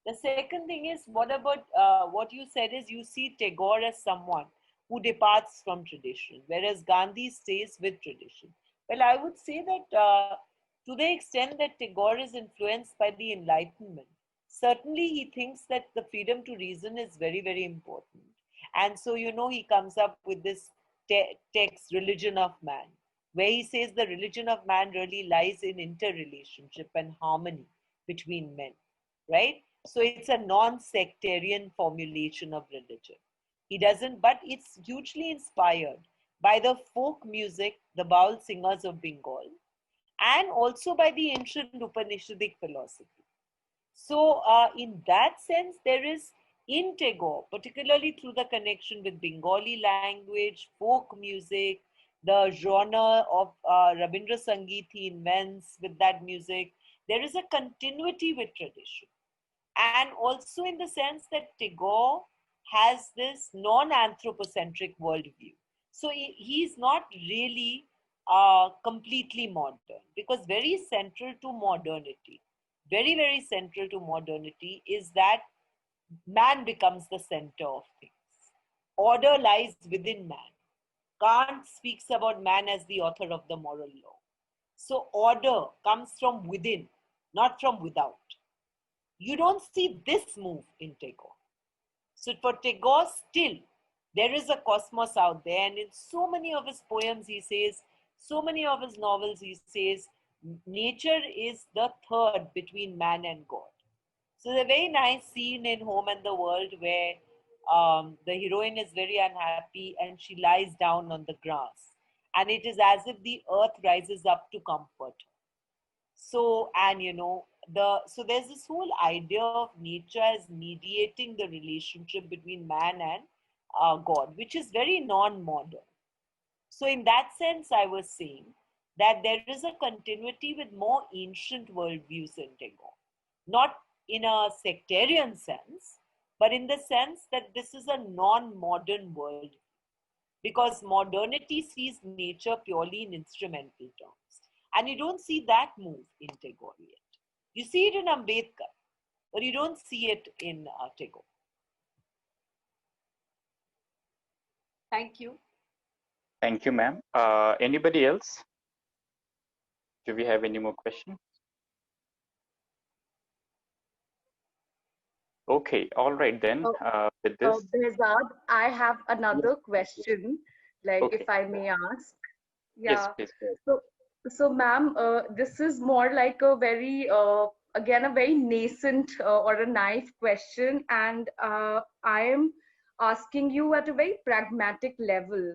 The second thing is, what about what you said is, you see Tagore as someone who departs from tradition, whereas Gandhi stays with tradition. Well, I would say that to the extent that Tagore is influenced by the Enlightenment, certainly he thinks that the freedom to reason is very, very important. And so, he comes up with this text, Religion of Man, where he says the religion of man really lies in interrelationship and harmony between men, right? So it's a non-sectarian formulation of religion. He doesn't, but it's hugely inspired by the folk music, the Baul singers of Bengal, and also by the ancient Upanishadic philosophy. So in that sense, there is in Tagore, particularly through the connection with Bengali language, folk music, the genre of Rabindra Sangeet he invents with that music, there is a continuity with tradition. And also in the sense that Tagore has this non-anthropocentric worldview. So he's not really completely modern, because very central to modernity, very, very central to modernity is that man becomes the center of things. Order lies within man. Kant speaks about man as the author of the moral law. So order comes from within, not from without. You don't see this move in Tagore. So for Tagore, still, there is a cosmos out there. And in so many of his poems, he says, so many of his novels, he says, nature is the third between man and God. So there's a very nice scene in Home and the World where the heroine is very unhappy and she lies down on the grass. And it is as if the earth rises up to comfort her. So, and so there's this whole idea of nature as mediating the relationship between man and God, which is very non-modern. So in that sense, I was saying that there is a continuity with more ancient worldviews in Tagore. Not in a sectarian sense, but in the sense that this is a non-modern world, because modernity sees nature purely in instrumental terms. And you don't see that move in Tagore yet. You see it in Ambedkar, but you don't see it in Tagore. Thank you. Thank you, ma'am. Anybody else? Do we have any more questions? Okay, all right then. With this, Behzad, I have another question, like okay. if I may ask. Yes, Yeah. please. So ma'am, this is more like a very, again, a very nascent or a naive question. And I am asking you at a very pragmatic level.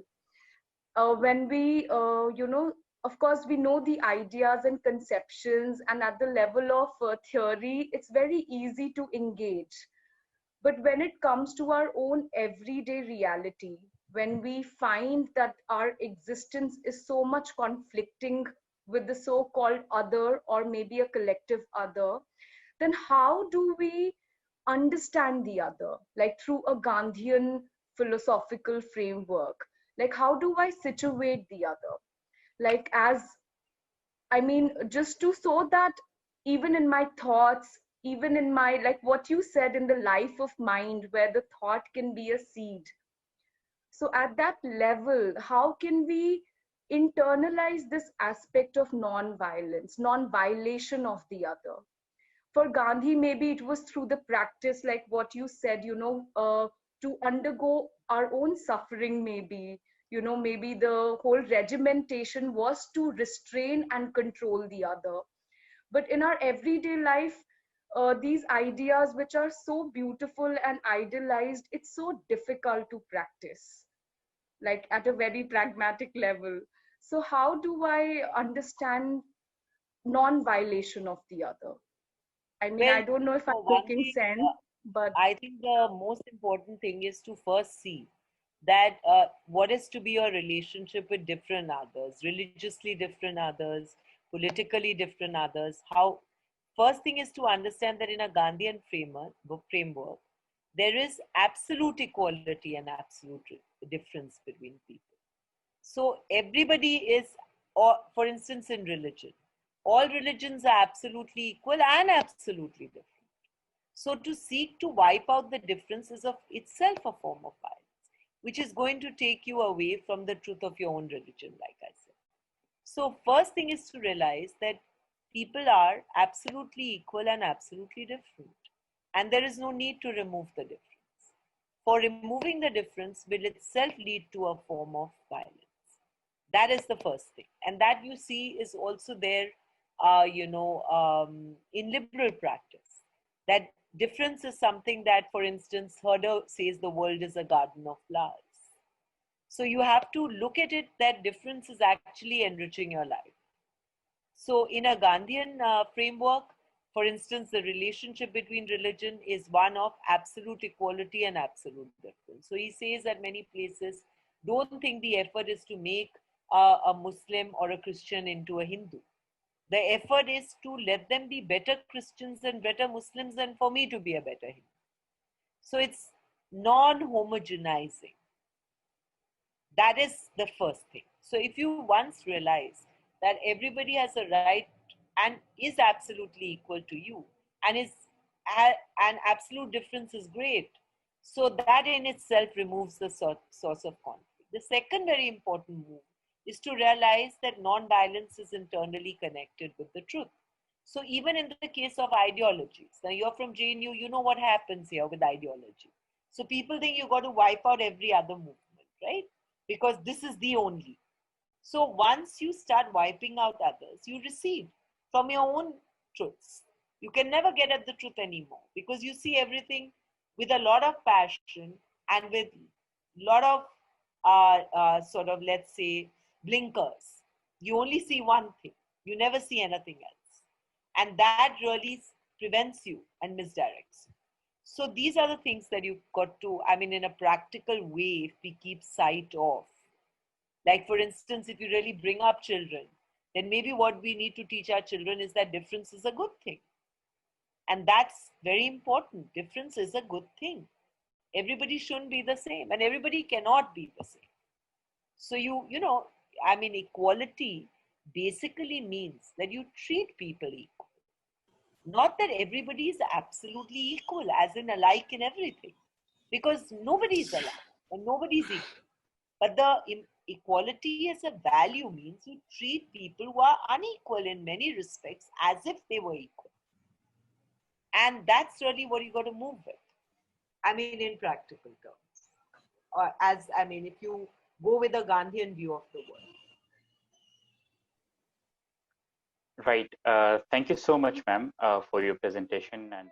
When we, of course, we know the ideas and conceptions, and at the level of theory, it's very easy to engage. But when it comes to our own everyday reality, when we find that our existence is so much conflicting with the so-called other, or maybe a collective other, then how do we understand the other? Like through a Gandhian philosophical framework. Like how do I situate the other? like as I mean, just to so that even in my thoughts, even in my, like what you said, in the life of mind where the thought can be a seed. So at that level, how can we internalize this aspect of non-violence, non-violation of the other? For Gandhi, maybe it was through the practice, like what you said, to undergo our own suffering, maybe, maybe the whole regimentation was to restrain and control the other. But in our everyday life, these ideas, which are so beautiful and idealized, it's so difficult to practice, like at a very pragmatic level. So, how do I understand non violation of the other? I mean, Well, I don't know if I'm for one making thing, sense, but I think the most important thing is to first see that what is to be your relationship with different others, religiously different others, politically different others. How first thing is to understand that in a Gandhian framework, there is absolute equality and absolute difference between people. So everybody is, or for instance, in religion, all religions are absolutely equal and absolutely different. So to seek to wipe out the difference is of itself a form of violence, which is going to take you away from the truth of your own religion, like I said. So first thing is to realize that people are absolutely equal and absolutely different. And there is no need to remove the difference. For removing the difference will itself lead to a form of violence. That is the first thing. And that you see is also there, in liberal practice. That difference is something that, for instance, Herder says the world is a garden of flowers. So you have to look at it that difference is actually enriching your life. So in a Gandhian framework, for instance, the relationship between religion is one of absolute equality and absolute difference. So he says at many places, don't think the effort is to make a Muslim or a Christian into a Hindu. The effort is to let them be better Christians and better Muslims than for me to be a better Hindu. So it's non-homogenizing. That is the first thing. So if you once realize that everybody has a right and is absolutely equal to you, and is an absolute difference is great, so that in itself removes the source of conflict. The second very important move is to realize that non-violence is internally connected with the truth. So even in the case of ideologies, now you're from JNU, you know what happens here with ideology. So people think you've got to wipe out every other movement, right? Because this is the only. So once you start wiping out others, you recede from your own truths. You can never get at the truth anymore because you see everything with a lot of passion and with a lot of sort of, let's say, blinkers. You only see one thing. You never see anything else. And that really prevents you and misdirects you. So these are the things that you've got to, I mean, in a practical way, if we keep sight of. Like, for instance, if you really bring up children, then maybe what we need to teach our children is that difference is a good thing. And that's very important. Difference is a good thing. Everybody shouldn't be the same, and everybody cannot be the same. So equality basically means that you treat people equal. Not that everybody is absolutely equal, as in alike in everything, because nobody is alike and nobody is equal. But the equality as a value means you treat people who are unequal in many respects as if they were equal. And that's really what you got to move with. I mean, in practical terms. Or if you go with a Gandhian view of the world. Right. Thank you so much, ma'am, for your presentation and